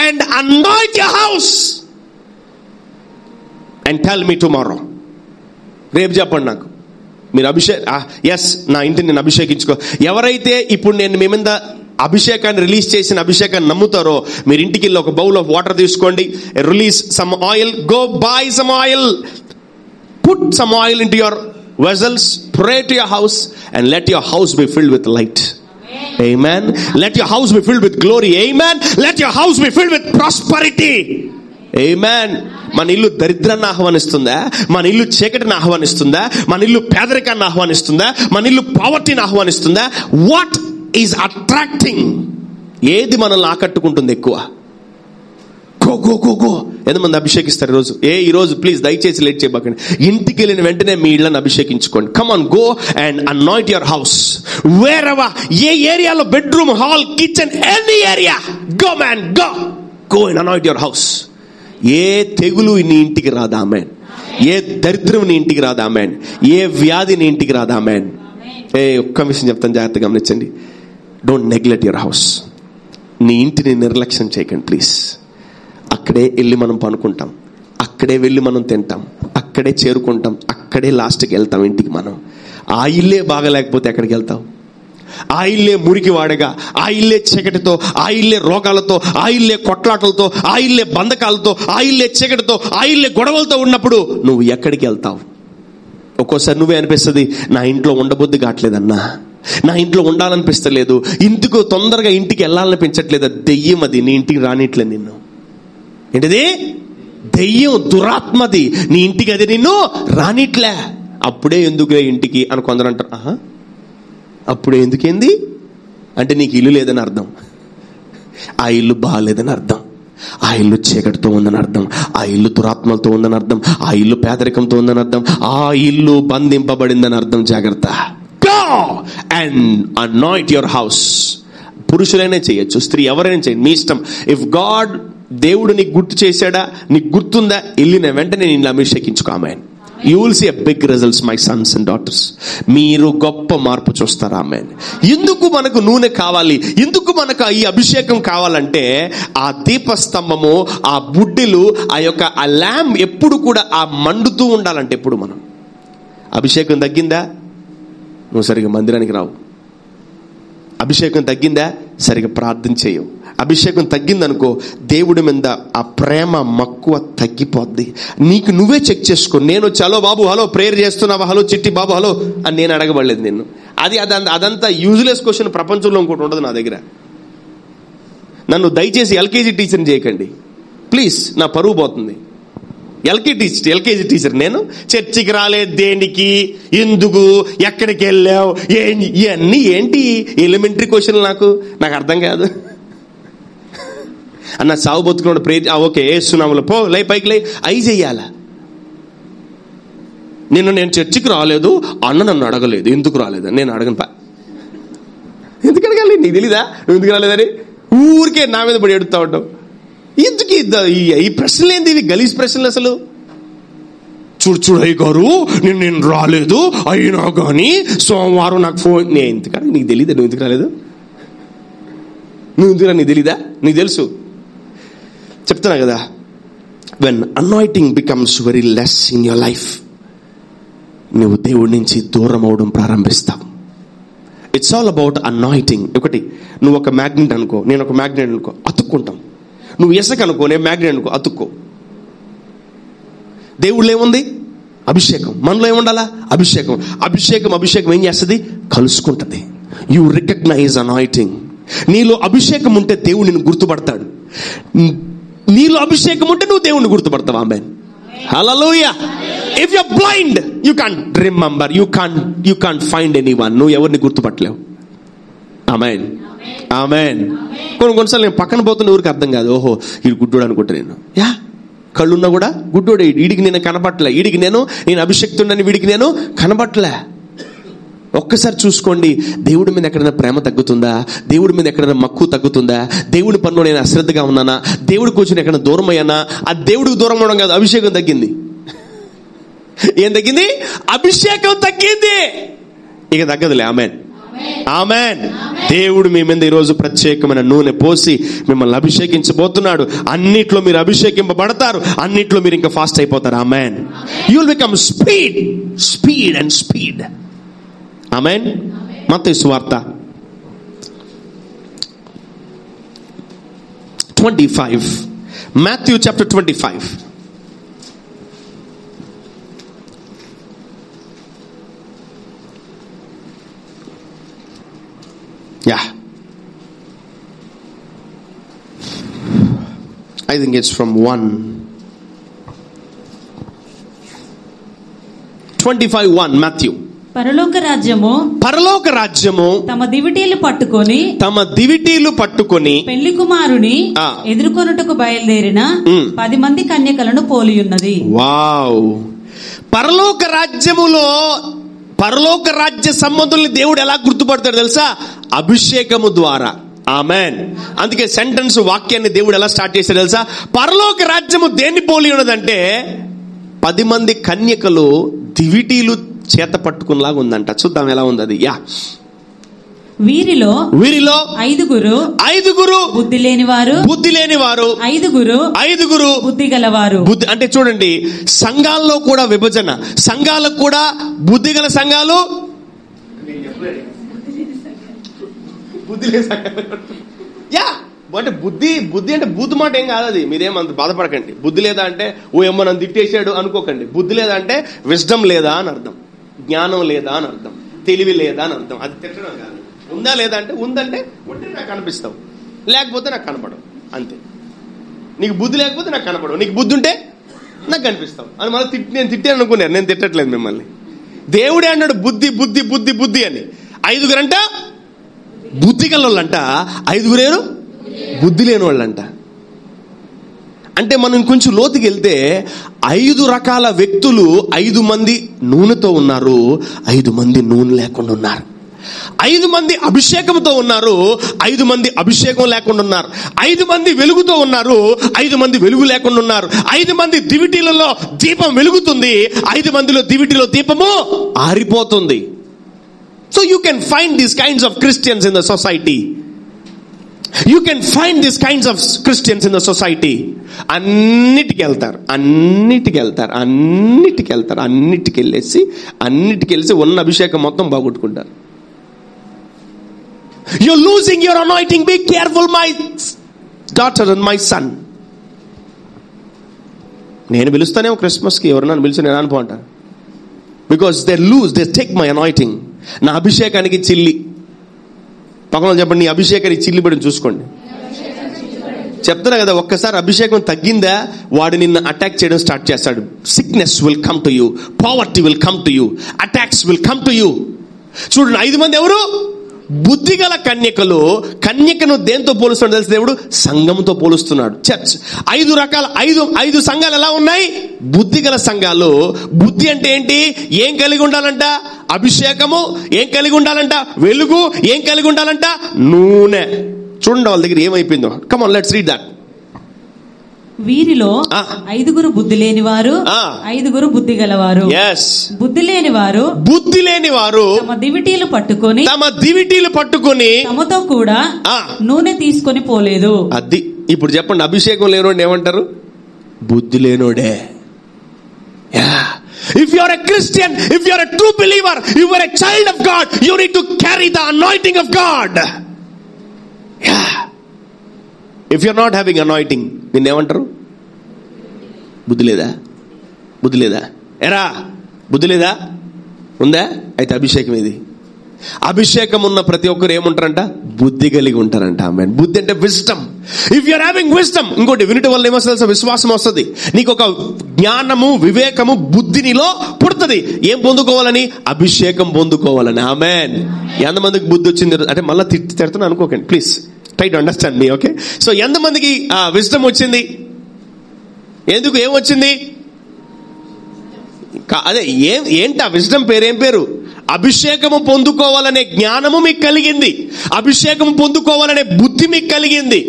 and anoint your house and tell me tomorrow. రేపు చెప్పండి నాకు, మీరు ఎస్ నా ఇంటిని నేను అభిషేకించుకో. ఎవరైతే ఇప్పుడు నేను మీ మీద అభిషేకాన్ని రిలీజ్ చేసిన అభిషేకాన్ని నమ్ముతారో, మీరు ఇంటికి వెళ్ళి ఒక బౌల్ ఆఫ్ వాటర్ తీసుకోండి, release some oil, go by some oil, put some oil into your vessels, pray to your house and let your house be filled with light. Amen. Let your house be filled with glory. Amen. Let your house be filled with prosperity. Amen. మన ఇల్లు దరిద్రాన్ని ఆహ్వానిస్తుందా? మన ఇల్లు చీకటిని ఆహ్వానిస్తుందా? మన ఇల్లు పేదరికాన్ని ఆహ్వానిస్తుందా? మన ఇల్లు పావర్టీని ఆహ్వానిస్తుందా? What is attracting? ఏది మనల్ని ఆకట్టుకుంటుంది ఎక్కువ? Go go go go. ఎంతమంది అభిషేకిస్తారు ఈరోజు? ఈరోజు ప్లీజ్ దయచేసి లేట్ చేయబాకండి. ఇంటికి వెళ్ళిన వెంటనే మీ ఇళ్ళని అభిషేకించుకోండి. Come on, go and anoint your house. Wherever, ఏ ఏరియాలో, bedroom, hall, kitchen, any area, go man, go go and anoint your house. ఏ తెగులు నీ ఇంటికి రాదా? ఆమేన్. ఏ దరిద్రం నీ ఇంటికి రాదా? ఆమేన్. ఏ వ్యాధి నీ ఇంటికి రాదా? ఆమేన్. ఒక్క విషయం చెప్తాను, జాగ్రత్తగా గమనించండి. Don't neglect your house. నీ ఇంటిని నిర్లక్ష్యం చేయకండి ప్లీజ్. అక్కడే వెళ్ళి మనం పనుకుంటాం, అక్కడే వెళ్ళి మనం తింటాం, అక్కడే చేరుకుంటాం, అక్కడే లాస్ట్కి వెళ్తాం ఇంటికి. మనం ఆ ఇల్లే బాగలేకపోతే ఎక్కడికి వెళ్తాం? ఆ ఇల్లే మురికి వాడగా, ఆ ఇల్లే చీకటితో, ఆ ఇల్లే రోగాలతో, ఆ ఇల్లే కొట్లాటలతో, ఆ ఇల్లే బంధకాలతో, ఆ ఇల్లే చీకటితో, ఆ ఇల్లే గొడవలతో ఉన్నప్పుడు నువ్వు ఎక్కడికి వెళ్తావు? ఒక్కోసారి నువ్వే అనిపిస్తుంది, నా ఇంట్లో ఉండబుద్ధి కావట్లేదన్నా, నా ఇంట్లో ఉండాలనిపిస్తలేదు, ఇంటికి తొందరగా ఇంటికి వెళ్ళాలనిపించట్లేదు. దెయ్యం అది నీ ఇంటికి రానిట్లేదు నిన్ను. ఏంటిది? దెయ్యం, దురాత్మది నీ ఇంటికి, అది నిన్ను రానిట్లే. అప్పుడే ఎందుకులే ఇంటికి అని కొందరు అంటారు. అప్పుడే ఎందుకేంది అంటే నీకు ఇల్లు లేదని అర్థం, ఆ ఇల్లు బాగాలేదని అర్థం, ఆ ఇల్లు చీకటితో ఉందని అర్థం, ఆ ఇల్లు దురాత్మలతో ఉందని అర్థం, ఆ ఇల్లు పేదరికంతో ఉందని అర్థం, ఆ ఇల్లు బంధింపబడిందని అర్థం. జాగ్రత్త. Go and anoint your house. పురుషులైనా చేయొచ్చు, స్త్రీ ఎవరైనా చేయండి, మీ ఇష్టం. ఇఫ్ గాడ్, దేవుడు నీకు గుర్తు చేశాడా, నీకు గుర్తుందా, వెళ్ళిన వెంటనే నేను అభిషేకించుకో. ఆమేన్. You will see a big results, my sons and daughters. మీరు గొప్ప మార్పు చూస్తారు. ఆమేన్. ఎందుకు మనకు నూనె కావాలి, ఎందుకు మనకు ఈ అభిషేకం కావాలంటే, ఆ దీపస్తంభము, ఆ బుడ్డిలు, ఆ ల్యాంప్ ఎప్పుడు కూడా ఆ మండుతూ ఉండాలంటే, ఎప్పుడు మనం అభిషేకం తగ్గిందా నువ్వు సరిగా మందిరానికి రావు. అభిషేకం తగ్గిందా సరిగా ప్రార్థన చేయవు. అభిషేకం తగ్గిందనుకో, దేవుడి మీద ఆ ప్రేమ మక్కువ తగ్గిపోద్ది. నీకు నువ్వే చెక్ చేసుకో. నేను వచ్చి హలో బాబు, హలో ప్రేయర్ చేస్తున్నావా, హలో చిట్టి బాబు, హలో అని నేను అడగబడలేదు నిన్ను. అదంతా యూజ్లెస్ క్వశ్చన్ ప్రపంచంలో ఇంకోటి ఉండదు నా దగ్గర. నన్ను దయచేసి ఎల్కేజీ టీచర్ని చేయకండి ప్లీజ్, నా పరువు పోతుంది. ఎల్కేజీ టీచర్ నేను. చర్చికి రాలేదు దేనికి, ఎందుకు, ఎక్కడికి వెళ్ళావు, ఇవన్నీ ఏంటి ఎలిమెంటరీ క్వశ్చన్లు నాకు అర్థం కాదు. అన్న సాగు బతుకున్నాడు ప్రేర్, ఓకే వేస్తున్నాములో పో, లై పైకి లై, అయి చెయ్యాలా? నేను చర్చికి రాలేదు, అన్న నన్ను అడగలేదు, ఎందుకు రాలేదు, నేను అడగను. ఎందుకు అడగాలి? నీకు తెలీదా నువ్వు ఎందుకు రాలేదని? ఊరికే నా మీద పడి ఎడుతా ఉంటావు. ఎందుకు ఈ ప్రశ్నలు ఏంది, ఇవి గలీజ్ ప్రశ్నలు అసలు. చూడు అయ్య గారు, నేను రాలేదు, అయినా కానీ సోమవారం నాకు ఫోన్. నేను ఎందుకు, నీకు తెలీదా నువ్వు ఎందుకు రాలేదు? నీకు తెలీదా? నీకు తెలుసు, చెప్తున్నా కదా. When anointing becomes very less in your life, నువ్వు దేవుడి నుంచి దూరం అవడం ప్రారంభిస్తావు. It's all about anointing. ఒకటి, నువ్వు ఒక మ్యాగ్నెట్ అనుకో, నేను ఒక మ్యాగ్నెట్ అనుకో, అతుక్కుంటాం. నువ్వు ఇసుక అనుకో, నేను మ్యాగ్నెట్ అనుకో, అతుక్కో. దేవుళ్ళు ఏముంది? అభిషేకం. మనలో ఏముండాలా? అభిషేకం. అభిషేకం ఏం చేస్తుంది? కలుసుకుంటుంది. You recognise anointing. నీలో అభిషేకం ఉంటే దేవుడు నిన్ను గుర్తుపడతాడు. నీలో అభిషేకం ఉంటే నువ్వు దేవుణ్ణి గుర్తుపడతావు. Amen. Hallelujah. If you are blind you can't remember, you can't find anyone. నువ్వు ఎవరిని గుర్తుపట్టలేవు. ఆమేన్. ఆమేన్. కొన్నిసార్లు నేను పక్కన పోతున్న ఊరికి అర్థం కాదు, ఓహో ఇది గుడ్డోడు అనుకుంటా నేను. యా, కళ్ళున్నా కూడా గుడ్డోడే, వీడికి నేను కనబట్టలే, వీడికి నేను అభిషేక్తుండని వీడికి నేను కనబట్టలే. ఒక్కసారి చూసుకోండి, దేవుడి మీద ఎక్కడైనా ప్రేమ తగ్గుతుందా, దేవుడి మీద ఎక్కడైనా మక్కువ తగ్గుతుందా, దేవుడి పనిలో నేను అశ్రద్ధగా ఉన్నానా, దేవుడి కూర్చొని ఎక్కడైనా దూరం అయ్యానా. ఆ దేవుడికి దూరం అవడం కాదు, అభిషేకం తగ్గింది. ఏం తగ్గింది? అభిషేకం తగ్గింది. ఇక తగ్గదులే. ఆమేన్. ఆమేన్. దేవుడు మీ మీద ఈరోజు ప్రత్యేకమైన నూనె పోసి మిమ్మల్ని అభిషేకించబోతున్నాడు. అన్నిట్లో మీరు అభిషేకింపబడతారు, అన్నిట్లో మీరు ఇంకా ఫాస్ట్ అయిపోతారు. Amen. You will become speed and speed. Amen. మత్తయి సువార్త 25, Matthew chapter 25. Yeah, I think it's from 1:25 Matthew. పరలోక రాజ్యము తమ దివిటీలు పట్టుకొని పెళ్లి కుమారుని ఎదుర్కొనుటకు బయలుదేరిన 10 మంది కన్యకలను పోలి ఉన్నది. వావ్. పరలోక రాజ్య సంబంధుల్ని దేవుడు ఎలా గుర్తుపడతాడు తెలుసా? అభిషేకము ద్వారా. ఆమేన్. అందుకే సెంటెన్స్ వాక్యాన్ని దేవుడు ఎలా స్టార్ట్ చేశాడు తెలుసా? పరలోక రాజ్యము దేన్ని పోలి ఉన్నదంటే 10 మంది కన్యకలు దివిటీలు చేత పట్టుకునేలాగా ఉందంట. చూద్దాం ఎలా ఉంది అది. యా. వీరిలో 5 బుద్ధి లేనివారు, 5 బుద్ధి గలవారు. బుద్ధి అంటే చూడండి, సంఘాల్లో కూడా విభజన. సంఘాలకు కూడా బుద్ధి గల సంఘాలు, బుద్ధి లేని సంఘాలు. యా, అంటే బుద్ధి అంటే బూతు మాట ఏం కాదు అది. మీరేమంత బాధపడకండి. బుద్ధి లేదా అంటే ఓ ఏమో నన్ను తిట్టేశాడు అనుకోకండి. బుద్ధి లేదా అంటే విజ్డమ్ లేదా అని అర్థం, జ్ఞానం లేదా అని అర్థం, తెలివి లేదా అని అర్థం. అది తిట్టడం కాదు. ఉందా లేదా అంటే ఉందంటే ఉంటే నాకు కనిపిస్తావు, లేకపోతే నాకు కనపడవు. అంతే. నీకు బుద్ధి లేకపోతే నాకు కనపడవు, నీకు బుద్ధి ఉంటే నాకు కనిపిస్తావు అని. మళ్ళీ నేను తిట్టాను అనుకున్నాను, నేను తిట్టట్లేదు మిమ్మల్ని. దేవుడే అన్నాడు బుద్ధి బుద్ధి బుద్ధి బుద్ధి అని. 5 అంట బుద్ధి గల్లోళ్ళంట, 5 బుద్ధి లేని వాళ్ళంట. అంటే మనం కొంచెం లోతుకి వెళ్తే 5 రకాల వ్యక్తులు 5 మంది నూనెతో ఉన్నారు, 5 మంది నూనె లేకుండా ఉన్నారు. 5 మంది అభిషేకంతో ఉన్నారు, 5 మంది అభిషేకం లేకుండా ఉన్నారు. 5 మంది వెలుగుతో ఉన్నారు, 5 మంది వెలుగు లేకుండా ఉన్నారు. 5 మంది దివిటీలలో దీపం వెలుగుతుంది, 5 మందిలో దివిటీలో దీపము ఆరిపోతుంది. So you can find these kinds of Christians in the society. You can find these kinds of Christians in the society. అన్నిటికి వెళ్తారు, అన్నిటికెళ్ళేసి ఉన్న అభిషేకం మొత్తం బాగొట్టుకుంటారు. You're losing your anointing. Be careful, my daughter and my son. నేను పిలుస్తానేమో క్రిస్మస్కి, ఎవరు నన్ను పిలిచి నేను అనుకో అంటాను. Because they take my anointing. నా అభిషేకానికి చిల్లి. పక్కన చెప్పండి, నీ అభిషేకానికి చిల్లి పడి చూసుకోండి. చెప్తున్నా కదా, ఒక్కసారి అభిషేకం తగ్గిందా వాడు నిన్ను అటాక్ చేయడం స్టార్ట్ చేస్తాడు. Sickness will come to you, poverty will come to you, attacks will come to you. చూడండి, 5 మంది ఎవరు? బుద్ధిగల కన్యకలు. కన్యకను దేంతో పోలుస్తున్నాడు తెలుసు దేవుడు? సంఘంతో పోలుస్తున్నాడు. చర్చ్. 5 రకాల 5 సంఘాలు ఎలా ఉన్నాయి? బుద్ధిగల సంఘాలు. బుద్ధి అంటే ఏంటి? ఏం కలిగి ఉండాలంట? అభిషేకము. ఏం కలిగి ఉండాలంట? వెలుగు. ఏం కలిగి ఉండాలంట? నూనె. చూడండి వాళ్ళ దగ్గర ఏమైపోయిందో. Come on, let's read that. వీరిలో 5 బుద్ధి లేనివారు, 5 బుద్ధి గలవారు. బుద్ధి లేనివారు తమ దివిటీలు పట్టుకొని తమతో కూడా నూనె తీసుకొని పోలేదు. అది ఇప్పుడు చెప్పండి, అభిషేకం లేనోడు ఏమంటారు? బుద్ధి లేనోడే. If you are a Christian, if you are a true believer, you are a child of God, you need to carry the anointing of God. If you are not having anointing, నిన్నేమంటారు? బుద్ధి లేదా ఎరా? బుద్ధి లేదా? ఉందా? అయితే అభిషేకం ఇది. అభిషేకం ఉన్న ప్రతి ఒక్కరు ఏముంటారంట? బుద్ధి కలిగి ఉంటారంట. ఆమేన్. బుద్ధి అంటే wisdom. If you are having wisdom, ఇంకోటి వినటం వల్ల ఏమొస్తుంది? విశ్వాసం వస్తుంది. నీకు ఒక జ్ఞానము, వివేకము, బుద్ధి నీలో పుడుతుంది. ఏం పొందుకోవాలని? అభిషేకం పొందుకోవాలని. ఆమేన్. ఎంతమందికి బుద్ధి వచ్చింది? అంటే మళ్ళీ తిడుతున్నా అనుకోకండి, please try to understand me. Okay, so ఎంతమందికి విజ్డమ్ వచ్చింది? ఎందుకు? ఏమొచ్చింది? అదే ఏంటి ఆ విజ్డమ్ పేరు? ఏం పేరు? అభిషేకము పొందుకోవాలనే జ్ఞానము మీకు కలిగింది, అభిషేకం పొందుకోవాలనే బుద్ధి మీకు కలిగింది.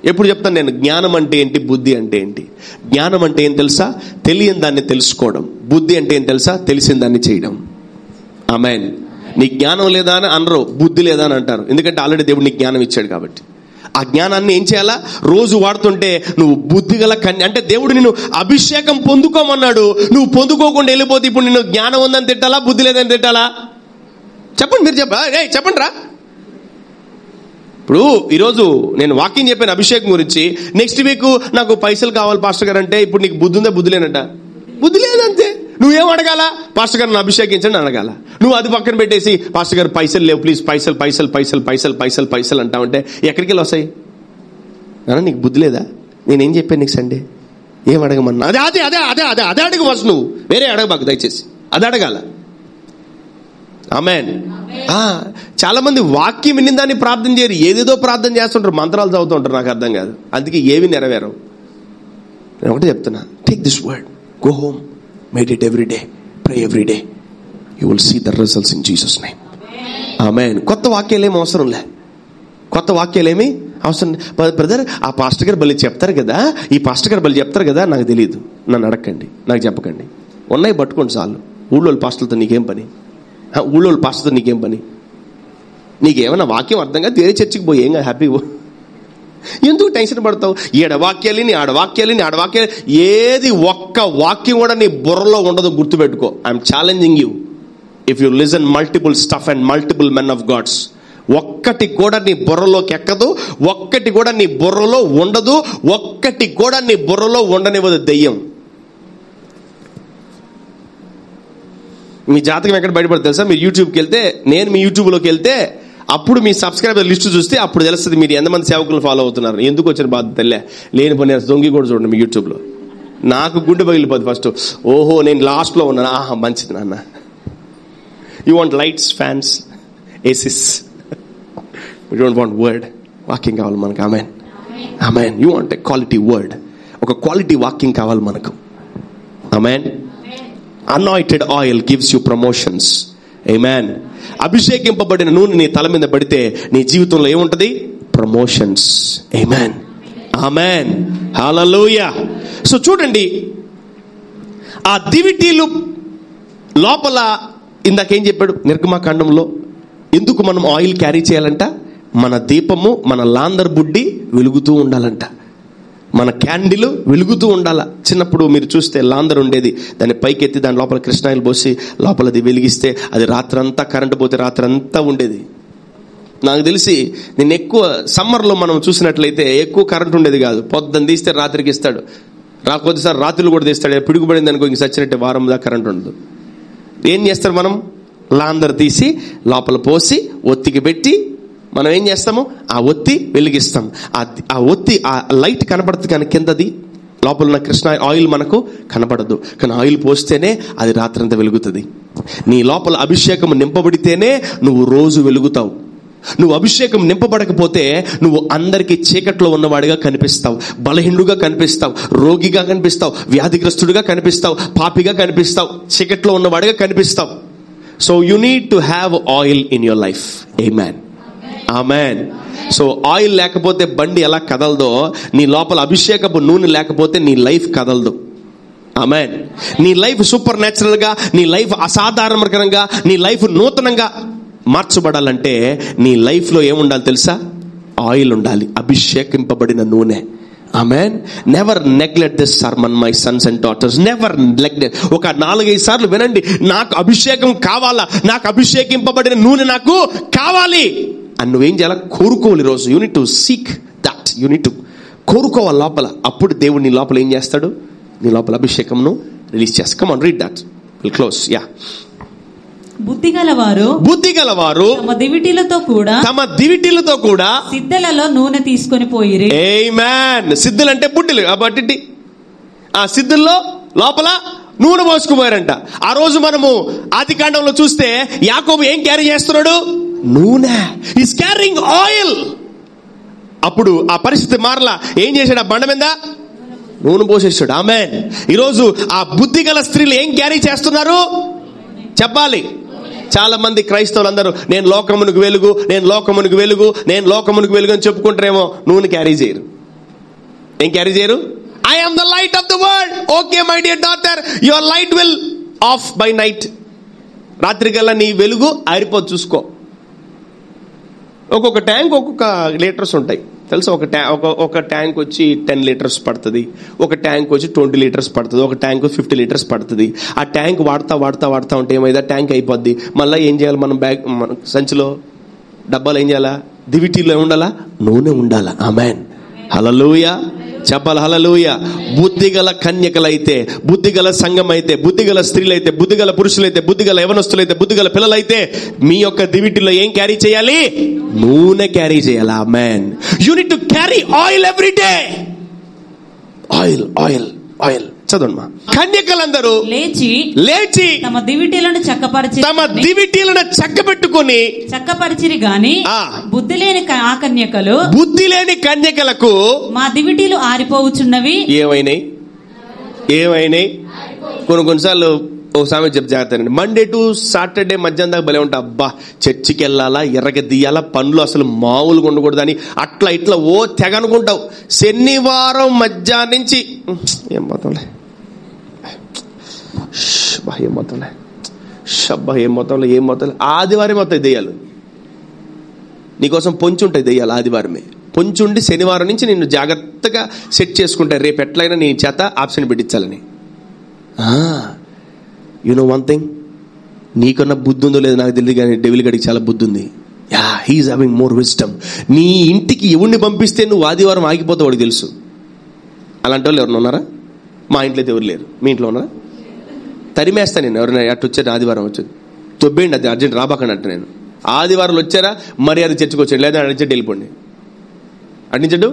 ఎప్పుడు చెప్తాను నేను జ్ఞానం అంటే ఏంటి, బుద్ధి అంటే ఏంటి. జ్ఞానం అంటే ఏం తెలుసా? తెలియని దాన్ని తెలుసుకోవడం. బుద్ధి అంటే ఏం తెలుసా? తెలిసిన దాన్ని చేయడం. ఆమేన్. నీకు జ్ఞానం లేదా అని అనరు, బుద్ధి లేదా అని అంటారు. ఎందుకంటే ఆల్రెడీ దేవుడు నీకు జ్ఞానం ఇచ్చాడు కాబట్టి. ఆ జ్ఞానాన్ని ఏం చేయాలా? రోజు వాడుతుంటే నువ్వు బుద్ధి గల కన్య. అంటే దేవుడు నిన్ను అభిషేకం పొందుకోమన్నాడు, నువ్వు పొందుకోకుండా వెళ్ళిపోతే ఇప్పుడు నిన్ను జ్ఞానం ఉందని తిట్టాలా, బుద్ధి లేదని తిట్టాలా? చెప్పండి, మీరు చెప్పండి రా. ఇప్పుడు ఈరోజు నేను వాకింగ్ చెప్పాను అభిషేకం గురించి. నెక్స్ట్ వీక్ నాకు పైసలు కావాలి పాస్టర్ గారు అంటే ఇప్పుడు నీకు బుద్ధి ఉందా? బుద్ధి లేనంట. బుద్ధి లేదంతే. నువ్వేం అడగాల? పాస్టర్ గారు అభిషేకించండి అడగాల. నువ్వు అది పక్కన పెట్టేసి పాస్టర్ గారు పైసలు లేవు ప్లీజ్, పైసలు పైసలు పైసలు పైసలు పైసలు పైసలు అంటావంటే ఎక్కడికి వెళ్ళి వస్తాయి? నీకు బుద్ధి లేదా? నేనేం చెప్పాను నీకు సండే? ఏం అడగమన్నా? అదే అదే అదే అదే అదే అదే అడగ ఫస్ట్. నువ్వు వేరే అడగబాకు దయచేసి, అది అడగాల. ఆమేన్. చాలా మంది వాక్యం విని దాన్ని ప్రార్థన చేయరు, ఏదేదో ప్రార్థన చేస్తుంటారు, మంత్రాలు చదువుతుంటారు. నాకు అర్థం కాదు, అందుకే ఏవి నెరవేరవు. నేను ఒకటే చెప్తున్నా, take this word, go home, meditate every day, pray every day, you will see the results in Jesus name. Amen. కొత్త వాక్యాలేమి అవసరం లే, కొత్త వాక్యాలేమి అవసరం. బ్రదర్ ఆ పాస్టర్ గారు బలి చెప్తారు కదా, ఈ పాస్టర్ గారు బలి చెప్తారు కదా, నాకు తెలియదు, నన్ను అడగండి, నాకు చెప్పకండి. ఉన్నాయి పట్టుకోండి చాలు. ఊళ్ళో పాస్టర్లతో నీకేం పని? ఊళ్ళో పాస్టర్తో నీకేం పని? నీకేమైనా వాక్యం అర్థంగా తీరే చర్చికి పోయి ఏం హ్యాపీ. ఎందుకు టెన్షన్ పడతావు? ఆడవాక్యాలని ఆడవాక్యాలు ఏది ఒక్క వాక్యం కూడా నీ బుర్రలో ఉండదు, గుర్తుపెట్టుకో. I'm challenging you. If you listen multiple stuff and multiple men of gods, ఒక్కటి కూడా నీ బుర్రలోకి ఎక్కదు, ఒక్కటి కూడా నీ బుర్రలో ఉండదు, ఒక్కటి కూడా నీ బుర్రలో ఉండనివ్వదు దెయ్యం. మీ జాతకం ఎక్కడ బయటపడుతుంది తెలుసా? మీరు యూట్యూబ్కి వెళ్తే, నేను మీ యూట్యూబ్లోకి వెళ్తే అప్పుడు మీ సబ్స్క్రైబర్ లిస్ట్ చూస్తే అప్పుడు తెలుస్తుంది మీరు ఎంతమంది సేవకులను ఫాలో అవుతున్నారు. ఎందుకు వచ్చిన బాధ తెల్లే, లేని పని దొంగి కూడా చూడండి మీ యూట్యూబ్లో. నాకు గుండె పగిలిపోద్ది ఫస్ట్. ఓహో నేను లాస్ట్లో ఉన్నాను, ఆహా మంచిది నాన్న. You want lights, fans, ACs, you don't want word. Walking కావాలి మనకు. Amen, amen. You want a quality word, ఒక క్వాలిటీ వాకింగ్ కావాలి మనకు. Amen. Anointed oil gives you promotions. Amen. అభిషేకింపబడిన నూనె నీ తల మీద పడితే నీ జీవితంలో ఏముంటది? ప్రమోషన్స్. ఆమేన్, ఆమేన్, హల్లెలూయా. సో చూడండి, ఆ దివిటీలు లోపల ఇందాకేం చెప్పాడు నిర్గమాకాండంలో? ఎందుకు మనం ఆయిల్ క్యారీ చేయాలంట? మన దీపము, మన లాందర్ బుడ్డి వెలుగుతూ ఉండాలంట, మన క్యాండిల్ వెలుగుతూ ఉండాల. చిన్నప్పుడు మీరు చూస్తే లాందర్ ఉండేది, దాన్ని పైకెత్తి దాని లోపల కృష్ణాయిల్ పోసి లోపల అది వెలిగిస్తే అది రాత్రంతా, కరెంటు పోతే రాత్రంతా ఉండేది. నాకు తెలిసి నేను ఎక్కువ సమ్మర్లో మనం చూసినట్లయితే ఎక్కువ కరెంట్ ఉండేది కాదు. పొద్దున్న తీస్తే రాత్రికి ఇస్తాడు, కొద్దిసారి రాత్రులు కూడా తీస్తాడు. పిడుగుపడింది అనుకో ఇంక సచ్చినట్టే వారం దాకా కరెంట్ ఉండదు. ఏం చేస్తారు మనం? లాందర్ తీసి లోపల పోసి ఒత్తికి పెట్టి మనం ఏం చేస్తాము? ఆ ఒత్తి వెలిగిస్తాం. ఆ ఒత్తి, ఆ లైట్ కనపడుతుంది కానీ కిందది లోపల ఉన్న కృష్ణ ఆయిల్ మనకు కనపడదు. కానీ ఆయిల్ పోస్తేనే అది రాత్రంతా వెలుగుతుంది. నీ లోపల అభిషేకం నింపబడితేనే నువ్వు రోజు వెలుగుతావు. నువ్వు అభిషేకం నింపబడకపోతే నువ్వు అందరికీ చీకట్లో ఉన్నవాడిగా కనిపిస్తావు, బలహీనుడుగా కనిపిస్తావు, రోగిగా కనిపిస్తావు, వ్యాధిగ్రస్తుడిగా కనిపిస్తావు, పాపిగా కనిపిస్తావు, చీకట్లో ఉన్నవాడిగా కనిపిస్తావు. So you need to have oil in your life. Amen, amen. So oil లేకపోతే బండి ఎలా కదలదో, నీ లోపల అభిషేకపు నూనె లేకపోతే నీ లైఫ్ కదలదు. ఆమేన్. నీ లైఫ్ సూపర్ న్యాచురల్ గా, నీ లైఫ్ అసాధారణంగా, నీ లైఫ్ నూతనంగా మార్చబడాలంటే నీ లైఫ్ లో ఏముండాలి తెలుసా? ఆయిల్ ఉండాలి, అభిషేకింపబడిన నూనె. Amen. Never neglect this sermon my sons and daughters, never neglect. ఒక 4-5 సార్లు వినండి. నాకు అభిషేకం కావాలా, నాకు అభిషేకింపబడిన నూనె నాకు కావాలి అని నువ్వేం చేయాలి? కోరుకోవాలి. రోజు you need to seek that, you need to కోరుకోవాలి లోపల. అప్పుడు దేవుడు నీ లోపల ఏం చేస్తాడు? నీ లోపల అభిషేకంను రిలీజ్ చేస్తాడు. Come on, read that, will close. Yeah, బుద్ధి గలవారు తమ దివిటీలతో కూడా సిద్ధలలో నూనె తీసుకొని పోయిరి. ఆమేన్. సిద్ధులు అంటే బుడ్డిలు కాబట్టి ఆ సిద్ధుల్లో లోపల నూనె పోసుకుపోయారంట. ఆ రోజు మనము ఆదికాండంలో చూస్తే యాకోబు ఏం క్యారీ చేస్తున్నాడు? నూనె. Is carrying oil. అప్పుడు ఆ పరిస్థితి మారలా. ఏం చేశాడు? ఆ బండ మీద నూనె పోసేసాడు. ఆమేన్. ఈరోజు ఆ బుద్ధి గల స్త్రీలు ఏం క్యారీ చేస్తున్నారు చెప్పాలి. చాలా మంది క్రైస్తవులు అందరూ నేను లోకమునికి వెలుగు, నేను లోకమునికి వెలుగు, నేను లోకమునికి వెలుగు అని చెప్పుకుంటారేమో, నూనె క్యారీ చేయరు. ఏం క్యారీ చేయరు? I am the light of the world. Okay, my dear daughter, your light will off by night. రాత్రి కల్లా నీ వెలుగు ఆరిపోదు, చూసుకో. ఒక్కొక్క ట్యాంక్ ఒక్కొక్క లీటర్స్ ఉంటాయి తెలుసా. ఒక ట్యాంక్ వచ్చి 10 లీటర్స్ పడుతుంది, ఒక ట్యాంక్ వచ్చి 20 లీటర్స్ పడుతుంది, ఒక ట్యాంక్ 50 లీటర్స్ పడుతుంది. ఆ ట్యాంక్ వాడుతా ఉంటే ఏమైనా ట్యాంక్ అయిపోద్ది. మళ్ళీ ఏం చేయాలి? మనం మన సంచిలో డబ్బాలు ఏం చేయాలా? దివిటీలో ఉండాలా? నూనె ఉండాలా. ఆమేన్. హల్లెలూయా చెప్పాలి. హల్లెలూయా. బుద్ధిగల కన్యకలైతే, బుద్ధిగల సంఘం అయితే, బుద్ధిగల స్త్రీలైతే, బుద్ధిగల పురుషులైతే, బుద్ధిగల యవనస్తులైతే, బుద్ధిగల పిల్లలైతే మీ యొక్క దివిటిలో ఏం క్యారీ చేయాలి? నూనె క్యారీ చేయాలి. Amen. You need to carry oil every day. Oil oil oil. చదవమ్మా. కన్యకలందరూ లేచి తమ దివిటీలను చక్కపరిచిరి గాని బుద్ధి లేని కన్యకలకు మా దివిటీలు ఆరిపోవచ్చున్నవి. ఏమైనాయి? కొన్నిసార్లు ఓ సామెత చెప్తే జాగ్రత్త. మండే టు సాటర్డే మధ్యాహ్నం దాకా భలే ఉంటా. అబ్బా చర్చికి వెళ్ళాలా, ఎర్రగ దియ్యాలా, పనులు అసలు మామూలుగా ఉండకూడదని అట్లా ఇట్లా ఓ తెగ అనుకుంటావు. శనివారం మధ్యాహ్నం నుంచి ఏం పోతాంలే, ఏం మొత్తం ఆదివారం మొత్తం దెయ్యాలు నీకోసం పొంచి ఉంటాయి. దెయ్యాలు ఆదివారమే పొంచుండి శనివారం నుంచి నిన్ను జాగ్రత్తగా సెట్ చేసుకుంటాయి. రేపు ఎట్లయినా నీ చేత ఆప్షన్ పెట్టించాలని. యు నో వన్ థింగ్, నీకన్నా బుద్ధి ఉందో లేదో నాకు తెలియదు, కానీ డెవిల్ గడికి చాలా బుద్ధి ఉంది. He is having more wisdom. నీ ఇంటికి ఎవరిని పంపిస్తే నువ్వు ఆదివారం ఆగిపోతావు వాడికి తెలుసు. అలాంటి వాళ్ళు ఎవరైనా ఉన్నారా? మా ఇంట్లో అయితే ఎవరు లేరు. మీ ఇంట్లో ఉన్నారా? తరిమేస్తా నేను. ఎవరైనా అటు వచ్చారు ఆదివారం వచ్చేది తొబ్బేయండి, అది అర్జెంట్ రాబాకండి అంటే నేను. ఆదివారంలో వచ్చారా మర్యాద చర్చకు వచ్చాడు, లేదా అడిచెట్టు వెళ్ళిపోండి. అడిచెట్టు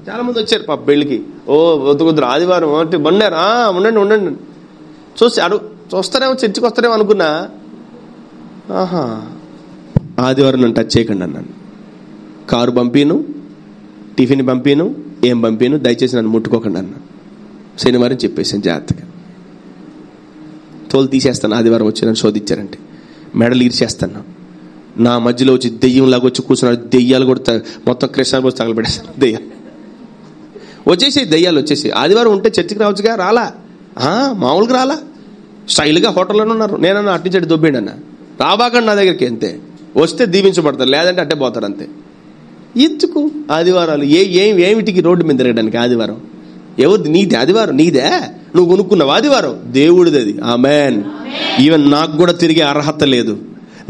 చాలా మంది వచ్చారు పాప పెళ్ళికి. వద్దు ఆదివారం అంటే మొన్నారు. ఉండండి చూస్తారేమో, చర్చికి వస్తారేమో అనుకున్నా. ఆదివారం నన్ను టచ్ చేయకండి అన్నాను. కారు పంపిను, టిఫిన్ పంపిను, ఏం పంపిను, దయచేసి నన్ను ముట్టుకోకండి అన్నా. శనివారం చెప్పేసాను జాగ్రత్తగా. తోలు తీసేస్తాను ఆదివారం వచ్చి నన్ను శోధించారంటే. మెడలు ఈర్చేస్తాను. నా మధ్యలో వచ్చి దెయ్యంలాగా వచ్చి కూర్చున్నాడు. దెయ్యాలు కూడా మొత్తం కృష్ణ పోసి తగలబెడేస్తాను. దెయ్యాలు వచ్చేసి ఆదివారం ఉంటే చర్చికి రావచ్చుగా. రాలా, మామూలుగా రాలా, స్టైల్గా హోటల్లోనే ఉన్నారు. నేనన్నా అట్టించండి దొబ్బేండి అన్న. రాబాకండి నా దగ్గరికి, అంతే. వస్తే దీవించబడతారు, లేదంటే అట్టే పోతారు, అంతే. ఎందుకు ఆదివారాలు? ఏమిటికి రోడ్డు మీద తిరగడానికి ఆదివారం? ఎవరిది? నీదే ఆదివారం? నీదే? నువ్వు కొనుక్కున్నావు ఆదివారం? దేవుడిది అది. ఆమేన్. ఈవెన్ నాకు కూడా తిరిగే అర్హత లేదు,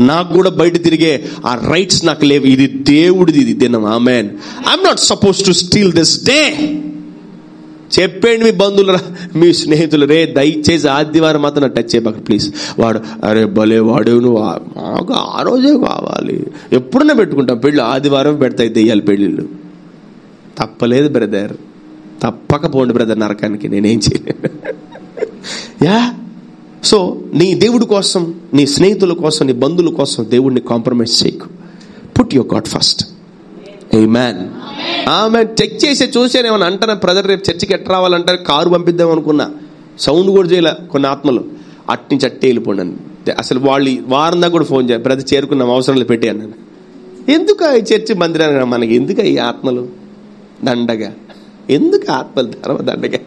నాకు కూడా బయట తిరిగే ఆ రైట్స్ నాకు లేవు. ఇది దేవుడిది, ఇది దినం. Amen. I'm not suppose to steal this day. చెప్పండి మీ బంధువులు, మీ స్నేహితులు, రే దయచేసి ఆదివారం మాత్రం టచ్ చేయబాక ప్లీజ్. వాడు అరే భలే వాడు, నువ్వు మాకు ఆ రోజే కావాలి. ఎప్పుడన్నా పెట్టుకుంటాం పెళ్ళి, ఆదివారం పెడతాయి దెయ్యాలి పెళ్ళిళ్ళు. తప్పలేదు బ్రదర్, తప్పక పోండి బ్రదర్ నరకానికి, నేనేం చేయలేను. సో నీ దేవుడి కోసం, నీ స్నేహితుల కోసం, నీ బంధువుల కోసం దేవుడిని కాంప్రమైజ్ చేయకు. Put your God first. ఆమేన్. ఆమేన్. చెక్ చేసి చూసాను. ఏమన్నా అంటారా బ్రదర్ రేపు చర్చికి ఎట్లా రావాలంటారు? కారు పంపిద్దాం అనుకున్నా, సౌండ్ కూడా చేయలే కొన్ని ఆత్మలు. అట్నుంచి అట్టే వెళ్ళిపోండి. అసలు వాళ్ళు వారం దాకా కూడా ఫోన్ చేయాలి, బ్రదర్ చేరుకున్నాం, అవసరం లేదు పెట్టి అన్నాను. ఎందుకు ఈ చర్చి మందిరాన్ని మనకి ఎందుకు ఈ ఆత్మలు దండగా? ఎందుకు ఆత్మలు దండగా?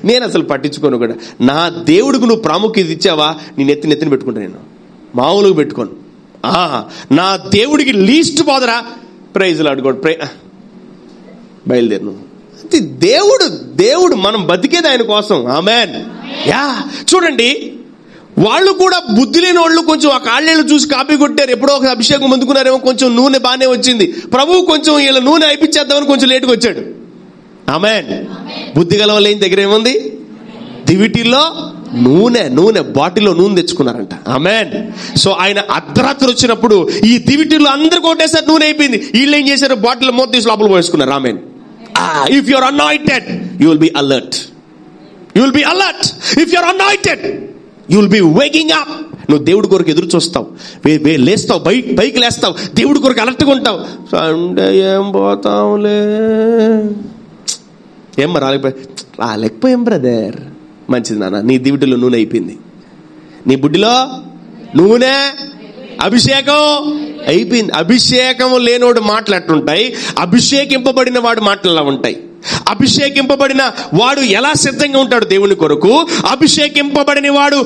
నేను అసలు పట్టించుకోను కూడా. నా దేవుడికి నువ్వు ప్రాముఖ్యత ఇచ్చావా, నీ నెత్తిని పెట్టుకుంటా, నేను మామూలుగా పెట్టుకోను. నా దేవుడికి లీస్ట్ పోదరా, ప్రైజులు అడుకోడు, బయలుదేరు. దేవుడు మనం బతికేది ఆయన కోసం. ఆమేన్. చూడండి, వాళ్ళు కూడా బుద్ధి లేని వాళ్ళు కొంచెం ఆ కాళ్ళేళ్ళు చూసి కాపీ కొట్టారు. ఎప్పుడో ఒక అభిషేకం అందుకున్నారేమో, కొంచెం నూనె బాగానే వచ్చింది. ప్రభువు కొంచెం వీళ్ళ నూనె అయిపించేద్దామని కొంచెం లేటుగా వచ్చాడు. ఆమేన్. బుద్ధి గల వాళ్ళ దగ్గర ఏముంది? దివిటీల్లో నూనె బాటిల్లో నూనె తెచ్చుకున్నారంట. ఆమేన్. సో ఆయన అర్ధరాత్రి వచ్చినప్పుడు ఈ దివిటీలు అందరికి ఒకటేసారి నూనె అయిపోయింది. వీళ్ళు ఏం చేశారు, బాటిల్ మొత్తం తీసి లోపల పోసుకున్నారు. Amen. If you are anointed you will be alert. You will be alert. If you are anointed you will be waking up. నువ్వు దేవుడి కొరకు ఎదురు చూస్తావు, లేస్తావు, పైకి లేస్తావు, దేవుడి కొరకు అలర్ట్గా ఉంటావు. అంటే ఏం పోతాంలే, ఏం రాలేకపోయాం బ్రదర్. మంచిది నాన్న, నీ దివిటిలో నూనె అయిపోయింది, నీ బుడ్డిలో నూనె అభిషేకం అయిపోయింది. అభిషేకం లేనోడు మాటలు అట్టుంటాయి, అభిషేకింపబడిన వాడు మాటలు అలా ఉంటాయి. అభిషేకింపబడిన వాడు ఎలా సిద్ధంగా ఉంటాడు దేవుని కొరకు, అభిషేకింపబడిన వాడు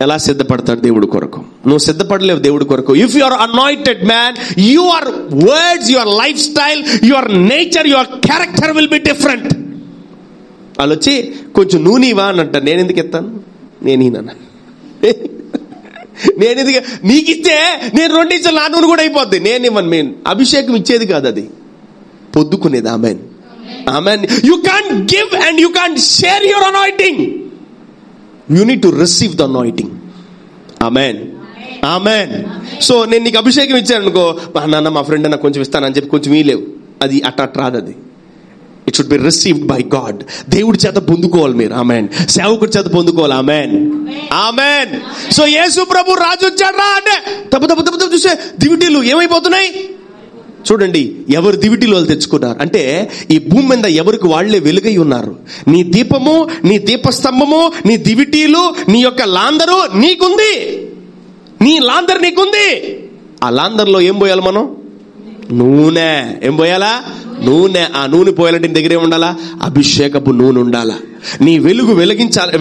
ఎలా సిద్ధపడతాడు దేవుడి కొరకు. నువ్వు సిద్ధపడలేవు దేవుడి కొరకు. If you are anointed man, your words, your lifestyle, your nature, your character will be different. వాళ్ళు వచ్చి కొంచెం నూనె ఇవా అని అంటారు. నేను ఎందుకు ఎత్తాను, నేను ఎందుకు, నీకు ఇస్తే నేను 2 ఇచ్చాను, నా నూనె కూడా అయిపోద్ది. నేను ఇవ్వను. మేము అభిషేకం ఇచ్చేది కాదు, అది పొద్దుకునేది. Amen. Amen. You can't give and you can't share your anointing. You need to receive the anointing. Amen. Amen. So నేను నీకు అభిషేకం ఇచ్చాను అనుకో, నాన్న మా ఫ్రెండ్ నాకు కొంచెం ఇస్తానని చెప్పి కొంచెం ఇలేవు, అది అట్ట రాదు. అది it should be received by God. దేవుడి చేత పొందుకోవాలి మీరు. ఆమెన్. సేవకుడి చేత పొందుకోవాలి. ఆమెన్. ఆమెన్. సో యేసు ప్రభు రాజు వచ్చాడు రా అంటే తప్పు చూసే దివిటీలు ఏమైపోతున్నాయి చూడండి. ఎవరు దివిటీలు వాళ్ళు తెచ్చుకున్నారు అంటే ఈ భూమి మీద ఎవరికి వాళ్లే వెలుగై ఉన్నారు. నీ దీపము, నీ దీపస్తంభము, నీ దివిటీలు, నీ యొక్క లాందరు నీకుంది. నీ లాందరు నీకుంది. ఆ లాందర్లో ఏం పోయాలి మనం? నూనె. ఏం పోయాలా? నూనె. ఆ నూనె పోయాలంటే నీ దగ్గరే ఉండాలా? అభిషేకపు నూనె ఉండాలా. నీ వెలుగు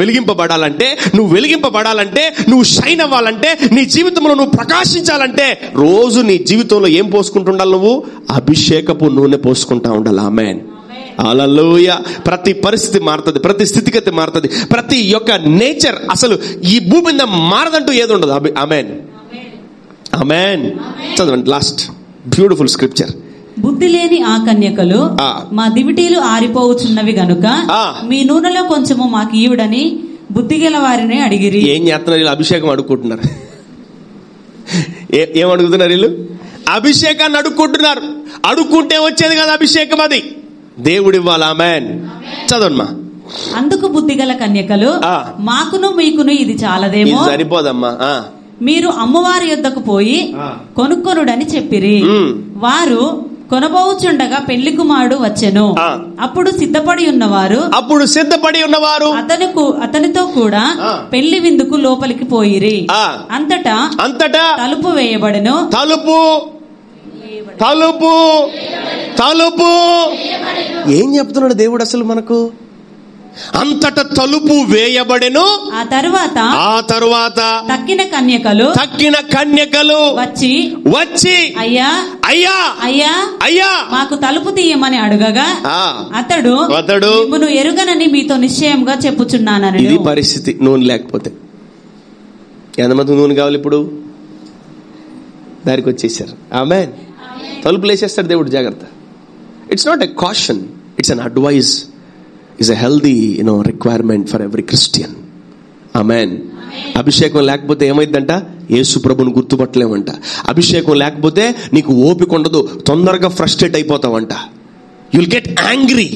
వెలిగింపబడాలంటే, నువ్వు వెలిగింపబడాలంటే, నువ్వు షైన్ అవ్వాలంటే, నీ జీవితంలో నువ్వు ప్రకాశించాలంటే రోజు నీ జీవితంలో ఏం పోసుకుంటుండాలి? నువ్వు అభిషేకపు నూనె పోసుకుంటా ఉండాలి. ఆమేన్. హల్లెలూయా. ప్రతి పరిస్థితి మారుతుంది, ప్రతి స్థితిగతి మారుతుంది, ప్రతి యొక్క నేచర్ అసలు ఈ భూమి మీద మారదంటూ ఏది ఉండదు. ఆమేన్. ఆమేన్. చదవండి లాస్ట్ బ్యూటిఫుల్ స్క్రిప్చర్. బుద్ధి లేని ఆ కన్యకలు మా దివిటీలు ఆరిపోవచ్చున్నవి గనుక మీ నూనెలో కొంచెము మాకు ఈవిడని బుద్ధి గల వారిని అడిగిరి. ఏం చేస్తున్నారు వీళ్ళు? అభిషేకం అడుక్కుంటున్నారు. ఏం అడుగుతున్నారు వీళ్ళు? అభిషేకాన్ని అడుక్కుంటున్నారు. అడుక్కుంటే వచ్చేది కదా అభిషేకం, అది దేవుడు ఇవ్వాలి. ఆమేన్. చదవమ్మా. అందుకు బుద్ధి గల కన్యకలు మాకును మీకును ఇది చాలదేమో, సరిపోదమ్మా, మీరు అమ్మవారి యొద్దకు పోయి కొనుక్కొనుడని చెప్పిరి. వారు కొనబోచుండగా పెళ్లి కుమారుడు వచ్చెను. అప్పుడు సిద్ధపడి ఉన్నవారు అతనితో కూడా పెళ్లి విందుకు లోపలికి పోయిరి. అంతటా తలుపు వేయబడెను. తలుపు ఏం చెప్తున్నాడు దేవుడు అసలు మనకు? అంతట తలుపు వేయబడెను. ఆ తరువాత తక్కిన కన్యకలు వచ్చి అయ్యా మాకు తలుపు తీయమని అడగగా అతడు మిమ్మును ఎరుగనని మీతో నిశ్చయంగా చెప్పుచున్నానని. ఇది పరిస్థితి. నూనె లేకపోతే ఎంతమంది నూనె కావాలి? ఇప్పుడు దారికి వచ్చేసారు. ఆమేన్. తలుపులు వేసేస్తాడు దేవుడు. జాగ్రత్త. It's not a caution, it's an advise. is a healthy requirement for every Christian. Amen. అభిషేకం లేకపోతే ఏమైందంట? యేసు ప్రభుని గుర్తుపట్టలేమంట. అభిషేకం లేకపోతే నీకు ఓపిక ఉండదు, తొందరగా ఫ్రస్ట్రేట్ అయిపోతావంట. You will get angry.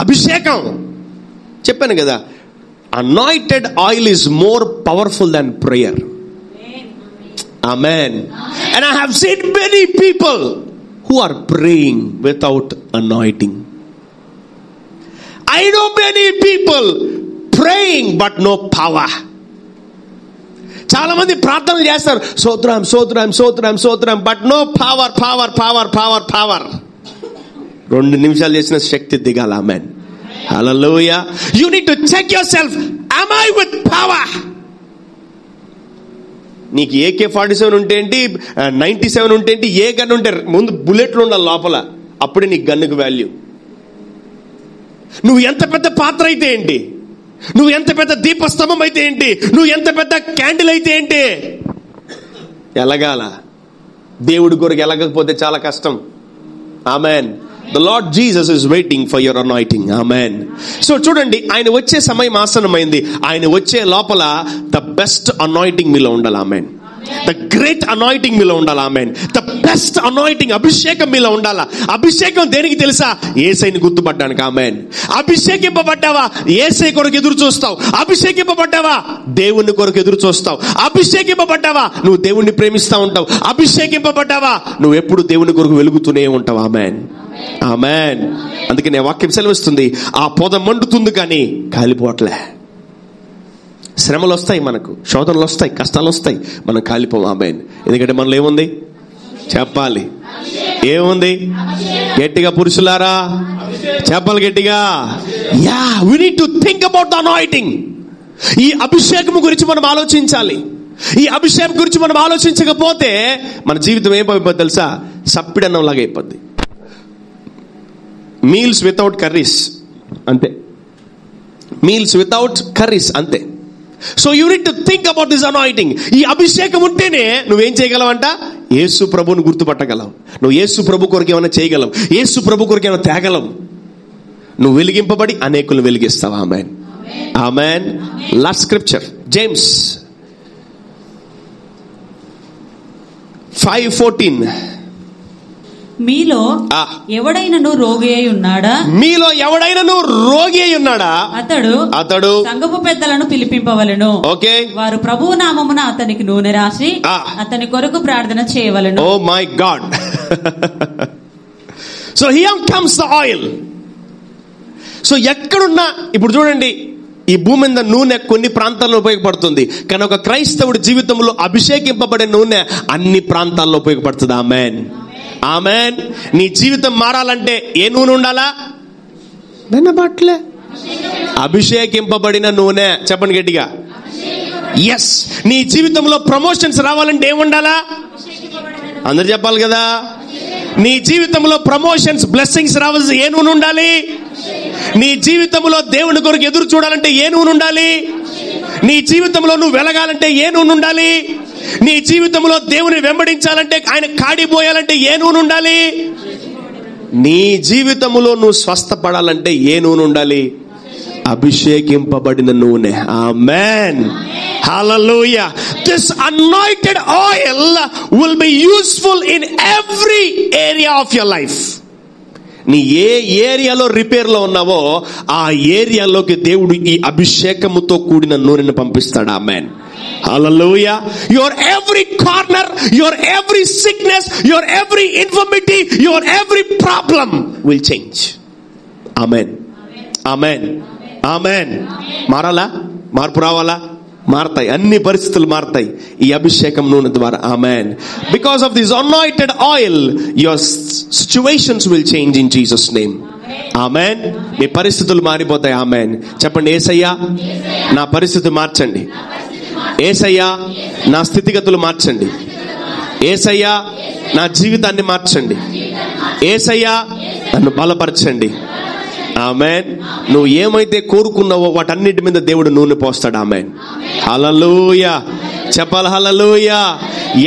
అభిషేకం చెప్పాను కదా, anointed oil is more powerful than prayer. Amen. And I have seen many people who are praying without anointing. I know many people praying but no power. చాలా మంది ప్రార్థనలు చేస్తారు, సోత్రం బట్ నో పవర్. 2 నిమిషాలు చేసిన శక్తి దిగాల. Amen. Hallelujah. You need to check yourself. am I with power? నీకు AK-47 ఉంటే ఏంటి, 97 ఉంటే ఏంటి, ఏ గన్ ఉంటే ముందు బుల్లెట్లు ఉండాలి లోపల, అప్పుడే నీకు గన్నుకు వాల్యూ. నువ్వు ఎంత పెద్ద పాత్ర అయితే ఏంటి, నువ్వు ఎంత పెద్ద దీపస్తంభం అయితే ఏంటి, నువ్వు ఎంత పెద్ద క్యాండిల్ అయితే ఏంటి, ఎలగాల. దేవుడి కొరకు ఎలగకపోతే చాలా కష్టం. ఆమేన్. The Lord Jesus is waiting for your anointing. Amen. So చూడండి, ఆయన వచ్చే సమయం ఆసన్నమైంది. ఆయన వచ్చే లోపల the best anointing మీలో ఉండాలి. ఆమేన్. The great anointing మీలో ఉండాలి. ఆమేన్. The best anointing, అభిషేకం మీలో ఉండాలా. అభిషేకం దేనికి తెలుసా? యేసయ్యని గుర్తుపట్టడానికి. ఆమేన్. అభిషేకింపబడ్డావా? యేసయ్య కొరకు ఎదురు చూస్తావు. అభిషేకింపబడ్డావా? దేవుని కొరకు ఎదురు చూస్తావు. అభిషేకింపబడ్డావా? నువ్వు దేవుణ్ణి ప్రేమిస్తా ఉంటావు. అభిషేకింపబడ్డావా? నువ్వు ఎప్పుడు దేవుని కొరకు వెలుగుతూనే ఉంటావు. ఆమేన్. ఆమేన్. అందుకే నేను వాక్యం సెలవిస్తుంది, ఆ పొద మండుతుంది కానీ కాలిపోవట్లే. శ్రమలు వస్తాయి, మనకు శోధనలు వస్తాయి, కష్టాలు వస్తాయి, మనం కాలిపోం. ఆమేన్. ఎందుకంటే మనలో ఏముంది చెప్పాలి? ఏముంది? గట్టిగా పురుషులారా చెప్పాలి గట్టిగా. Yeah, we need to think about the anointing. ఈ అభిషేకం గురించి మనం ఆలోచించాలి. ఈ అభిషేకం గురించి మనం ఆలోచించకపోతే మన జీవితం ఏమైపోద్ది తెలుసా? సప్పిడన్నం లాగా అయిపోద్ది. మీల్స్ వితౌట్ కర్రీస్ అంతే. మీల్స్ వితౌట్ కర్రీస్ అంతే. So you need to think about this anointing. ఈ అభిషేకం ఉంటేనే నువ్వేం చేయగలవంట? యేసు ప్రభువుని గుర్తుపట్టగలవు. నువ్వు యేసు ప్రభు కొరకు ఏమైనా చేయగలవు. యేసు ప్రభు కొరకు ఏమైనా తేగలవు. నువ్వు వెలిగింపబడి అనేకులు వెలిగిస్తావు. ఆమేన్. ఆమేన్. Last scripture, James 5:14. మీలో ఎవడైనను రోగి అయి ఉన్నాడా? మీలో ఎవడైనను రోగి అయి ఉన్నాడా? అతడు సంఘపు పెద్దలను పిలిపింపవలెను. ఓకే. వారు ప్రభువు నామమున అతనికి నూనె రాసి అతని కొరకు ప్రార్థన చేయవలెను. Oh my God. So here comes the oil. సో ఎక్కడున్నా ఇప్పుడు చూడండి, ఈ భూమి మీద నూనె కొన్ని ప్రాంతాల్లో ఉపయోగపడుతుంది, కానీ ఒక క్రైస్తవుడి జీవితంలో అభిషేకింపబడే నూనె అన్ని ప్రాంతాల్లో ఉపయోగపడుతుంది. ఆమేన్. ఆమేన్. నీ జీవితం మారాలంటే ఏ నూనె ఉండాలా? వినబట్లే. అభిషేకింపబడిన నూనె. చెప్పండి గట్టిగా. ఎస్. నీ జీవితంలో ప్రమోషన్స్ రావాలంటే ఏముండాలా? అందరు చెప్పాలి కదా. నీ జీవితంలో ప్రమోషన్స్, బ్లెస్సింగ్స్ రావాల్సి ఏ నూనె ఉండాలి? నీ జీవితంలో దేవుని కొరకు ఎదురు చూడాలంటే ఏ నూనె ఉండాలి? నీ జీవితంలో నువ్వు వెలగాలంటే ఏ నూనె ఉండాలి? నీ జీవితంలో దేవుని వెంబడించాలంటే, ఆయన కాడిపోయాలంటే ఏ నూనె ఉండాలి? నీ జీవితంలో నువ్వు స్వస్థపడాలంటే ఏ నూనె ఉండాలి? అభిషేకింపబడిన నూనె. ఆమేన్. హల్లెలూయా. This anointed oil will be useful in every area of your life. నీ ఏ ఏరియాలో రిపేర్ లో ఉన్నావో ఆ ఏరియాలోకి దేవుడు ఈ అభిషేకముతో కూడిన నూనెను పంపిస్తాడు. ఆమేన్. Hallelujah. Your every corner, your every sickness, your every infirmity, your every problem will change. Amen. Amen. Amen. మారాలా? మార్పు రావాలా? మారతాయి. అన్ని పరిస్థితులు మారతాయి ఈ అభిషేకం నూనె ద్వారా. ఆమేన్. Because of this anointed oil, your situations will change in Jesus' name. ఆమేన్. మీ పరిస్థితులు మారిపోతాయి. ఆమేన్. చెప్పండి, యేసయ్యా నా పరిస్థితి మార్చండి. యేసయ్యా నా స్థితిగతులు మార్చండి. యేసయ్యా నా జీవితాన్ని మార్చండి. యేసయ్యా నన్ను బలపరచండి. ఆమేన్. నువ్వు ఏమైతే కోరుకున్నావో వాటన్నిటి మీద దేవుడు నూనె పోస్తాడు. ఆమేన్. హల్లెలూయా. చెప్పాలి హల్లెలూయా.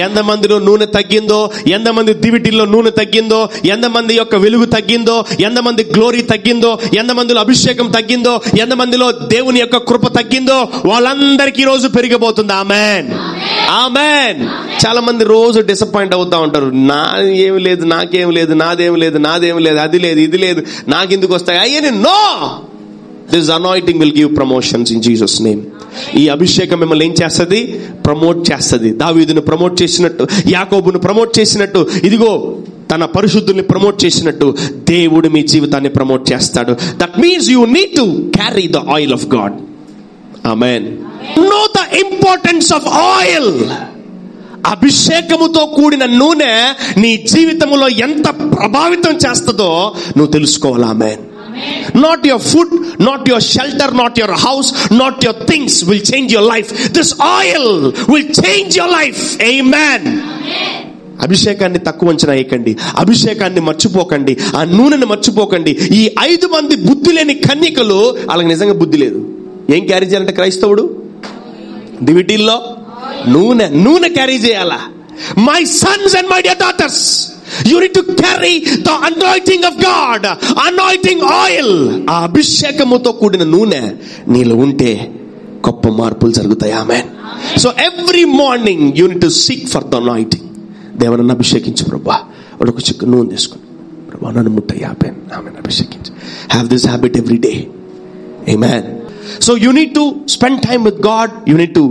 ఎంతమందిలో నూనె తగ్గిందో, ఎంతమంది దివిటిల్లో నూనె తగ్గిందో, ఎంతమంది యొక్క వెలుగు తగ్గిందో, ఎంతమంది గ్లోరీ తగ్గిందో, ఎంతమందిలో అభిషేకం తగ్గిందో, ఎంతమందిలో దేవుని యొక్క కృప తగ్గిందో వాళ్ళందరికీ రోజు పెరిగిపోతుంది. ఆమేన్. ఆమేన్. చాలా మంది రోజు డిసప్పాయింట్ అవుతా ఉంటారు. నా ఏమి లేదు, నాకేం లేదు, నాదేమి లేదు, నాదేమి లేదు, అది లేదు, ఇది లేదు, నాకెందుకు వస్తాయి అయ్యని. No, this anointing will give promotions in Jesus name. ఈ అభిషేకం మిమ్మల్ని ఏం చేస్తుంది? ప్రమోట్ చేస్తుంది. దావీదును ప్రమోట్ చేసినట్టు, యాకోబును ప్రమోట్ చేసినట్టు, ఇదిగో తన పరిశుద్ధుల్ని ప్రమోట్ చేసినట్టు దేవుడు మీ జీవితాన్ని ప్రమోట్ చేస్తాడు. That means you need to carry the oil of God. ఆమేన్. Know the importance of oil. అభిషేకముతో కూడిన నూనె నీ జీవితంలో ఎంత ప్రభావితం చేస్తుందో నువ్వు తెలుసుకోవాలి. ఆమేన్. Not your food, not your shelter, not your house, not your things will change your life. This oil will change your life. Amen. అభిషేకాన్ని తక్కువ అంచనా వేయకండి. అభిషేకాన్ని మర్చిపోకండి. ఆ నూనెని మర్చిపోకండి. ఈ 5 మంది బుద్ధి లేని కన్యకలు, వాళ్ళకి నిజంగా బుద్ధి లేదు. ఏం క్యారీ చేయాలంటే క్రైస్తవుడు దివిటీల్లో నూనె క్యారీ చేయాలా? My sons and my dear daughters, You need to carry the anointing of God, anointing oil. ఆ అభిషేకముతో కూడిన నూనె నీలో ఉంటే గొప్ప మార్పులు జరుగుతాయి. ఆమేన్. So every morning you need to seek for the anointing. దేవుని అభిషేకించు ప్రభువా. వాడు ఒక చిక్కు నూనె తీసుకుని, ప్రభువా నన్ను ముట్టయ్యా. ఆమేన్. అభిషేకించు. Have this habit every day. Amen. So you need to spend time with God. You need to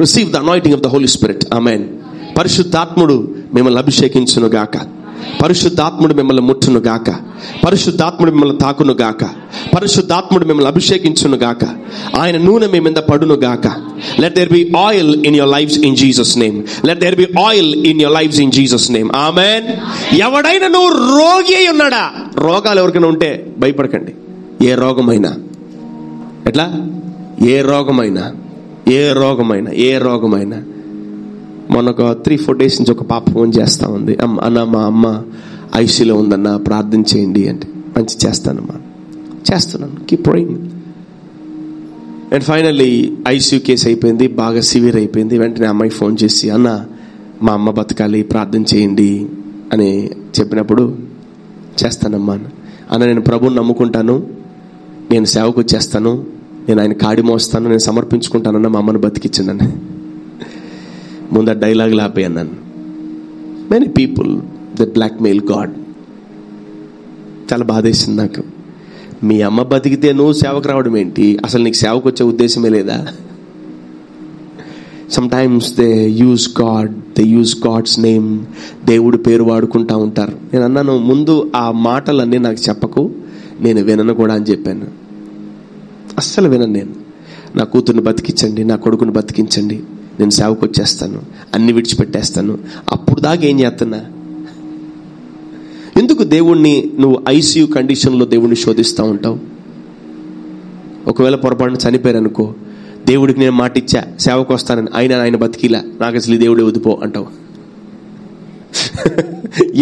receive the anointing of the Holy Spirit. Amen. పరిశుద్ధాత్ముడు మిమ్మల్ని అభిషేకించును గాక. పరిశుద్ధాత్ముడు మిమ్మల్ని ముట్టును గాక. పరిశుద్ధాత్ముడు మిమ్మల్ని తాకును గాక. పరిశుద్ధాత్ముడు మిమ్మల్ని అభిషేకించును గాక. ఆయన నూనె మీ మీద పడును గాక. Let there be oil in your lives in Jesus name. Let there be oil in your lives in Jesus name. Amen. ఎవడైనా నువ్వు రోగి అయి ఉన్నాడా? రోగాలు ఎవరికైనా ఉంటే భయపడకండి. ఏ రోగమైనా, ఎట్లా ఏ రోగమైనా మొన్న ఒక 3-4 days నుంచి ఒక పాప ఫోన్ చేస్తా ఉంది. అన్న మా అమ్మ ఐసీలో ఉందన్న, ప్రార్థన చేయండి అంటే. మంచి చేస్తానమ్మా, చేస్తున్నాను, keep praying. And finally ICU case అయిపోయింది, బాగా సివియర్ అయిపోయింది. వెంటనే అమ్మాయి ఫోన్ చేసి, అన్న మా అమ్మ బతకాలి, ప్రార్థన చేయండి అని చెప్పినప్పుడు, చేస్తానమ్మా అన్న, నేను ప్రభువుని నమ్ముకుంటాను, నేను సేవకు వచ్చేస్తాను, నేను ఆయన కాడి మోస్తాను, నేను సమర్పించుకుంటానన్న, మా అమ్మను బతికించండి. ముందు ఆ డైలాగ్ లాపేయను నన్ను. Many people that blackmail God. చాలా బాధేసింది నాకు. మీ అమ్మ బతికితే నువ్వు సేవకు రావడం ఏంటి? అసలు నీకు సేవకు వచ్చే ఉద్దేశమే లేదా? Sometimes they use God's name. దేవుడి పేరు వాడుకుంటా ఉంటారు. నేను అన్నాను, ముందు ఆ మాటలన్నీ నాకు చెప్పకు, నేను వినను కూడా అని చెప్పాను. అస్సలు వినను నేను. నా కూతుర్ని బతికించండి, నా కొడుకుని బతికించండి, నేను సేవకు వచ్చేస్తాను, అన్ని విడిచిపెట్టేస్తాను. అప్పుడు దాకా ఏం చేస్తున్నా? ఎందుకు దేవుణ్ణి నువ్వు ఐసీయూ కండిషన్లో దేవుణ్ణి శోధిస్తూ ఉంటావు? ఒకవేళ పొరపాటున చనిపోయారనుకో, దేవుడికి నేను మాట ఇచ్చా సేవకు వస్తానని, ఆయన బతికిలా, నాకు అసలు దేవుడే వదిపో అంటావు.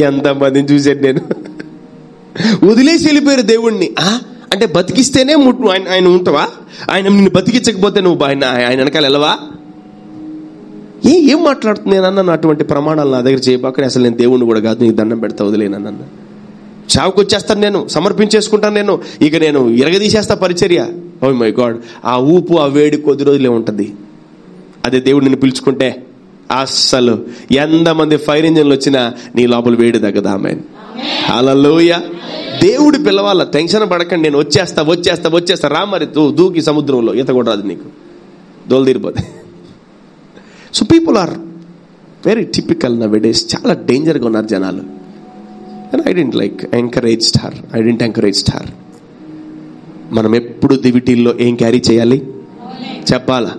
ఎంతమందిని చూశాను నేను. వదిలేసి వెళ్ళిపోయారు దేవుణ్ణి. అంటే బతికిస్తేనే ఆయన ఉంటావా? ఆయన నిన్ను బతికించకపోతే నువ్వు ఆయన వెనకాల వెళ్ళవా? ఏం మాట్లాడుతుంది? నేను అన్నాను, అటువంటి ప్రమాణాలు నా దగ్గర చేయబాక, అసలు నేను దేవుణ్ణి కూడా కాదు, నీకు దండం పెడతా, వదిలేనన్న. చావుకు వచ్చేస్తాను, నేను సమర్పించేసుకుంటాను, నేను ఇక నేను ఇరగదీసేస్తా పరిచర్య. ఓ మై గాడ్, ఆ ఊపు ఆ వేడి కొద్ది రోజులే ఉంటుంది. అదే దేవుడు నిన్ను పిలుచుకుంటే అస్సలు ఎంతమంది ఫైర్ ఇంజన్లు వచ్చినా నీ లోపల వేడి తగ్గదా? ఆమేన్. హల్లెలూయా. దేవుడు పిలవాల, టెన్షన్ పడకండి, నేను వచ్చేస్తా రా, మరి దూకి సముద్రంలో ఈత కూడా రాదు నీకు, దోలు తీరిపోతే. So people are very typical nowadays. చాలా డేంజర్గా ఉన్నారు జనాలు. And I don't encourage her. మనం ఎప్పుడు దివిటీల్లో ఏం క్యారీ చేయాలి చెప్పాలా?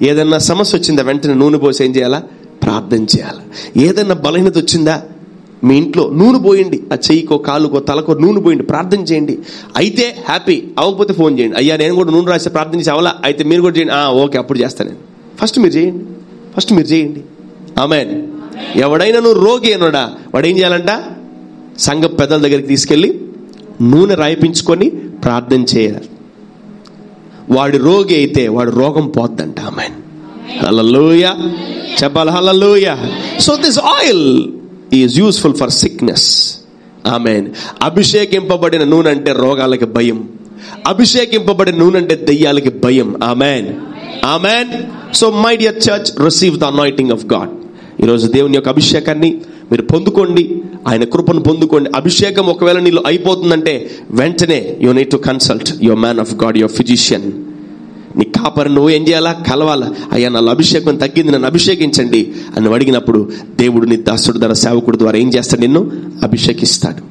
ఏదన్నా సమస్య వచ్చిందా వెంటనే నూనె పోసి ఏం చేయాలా? ప్రార్థన చేయాలి. ఏదన్నా బలహీనత వచ్చిందా మీ ఇంట్లో నూనె పోయండి, ఆ చెయ్యికో కాలుకో తలకో నూనె పోయండి, ప్రార్థన చేయండి. అయితే హ్యాపీ, అవ్వకపోతే ఫోన్ చేయండి, అయ్యా నేను కూడా నూనె రాసి ప్రార్థన చేసి అవలా, అయితే మీరు కూడా చేయండి. ఓకే, అప్పుడు చేస్తాను నేను. ఫస్ట్ మీరు చేయండి. ఆమేన్. ఎవడైనా నువ్వు రోగి అన్నాడా, వాడు ఏం చేయాలంట? సంఘ పెద్దల దగ్గరికి తీసుకెళ్ళి నూనె రాయిపించుకొని ప్రార్థన చేయాలి. వాడి రోగి అయితే వాడు రోగం పోద్దంట. ఆమేన్. హల్లెలూయా. చెప్పాలి హల్లెలూయా. So this oil is useful for sickness. ఆమేన్. అభిషేకింపబడిన నూనె అంటే రోగాలకి భయం. అభిషేకింపబడిన నూనె అంటే దెయ్యాలకి భయం. ఆమేన్. ఆమేన్. So my dear church, receive the anointing of God. ఈరోజు దేవుని యొక్క అభిషేకాన్ని మీరు పొందుకోండి, ఆయన కృపను పొందుకోండి. అభిషేకం ఒకవేళ నీళ్ళు అయిపోతుందంటే వెంటనే you need to consult your man of God, your physician. నీ కాపరి నువ్వు ఏం చేయాలా? కలవాలా. అయ్యా నా అభిషేకం తగ్గింది, నన్ను అభిషేకించండి అని అడిగినప్పుడు దేవుడు నీ దాసుడు ద్వారా సేవకుడు ద్వారా ఏం చేస్తాడు? నిన్ను అభిషేకిస్తాడు.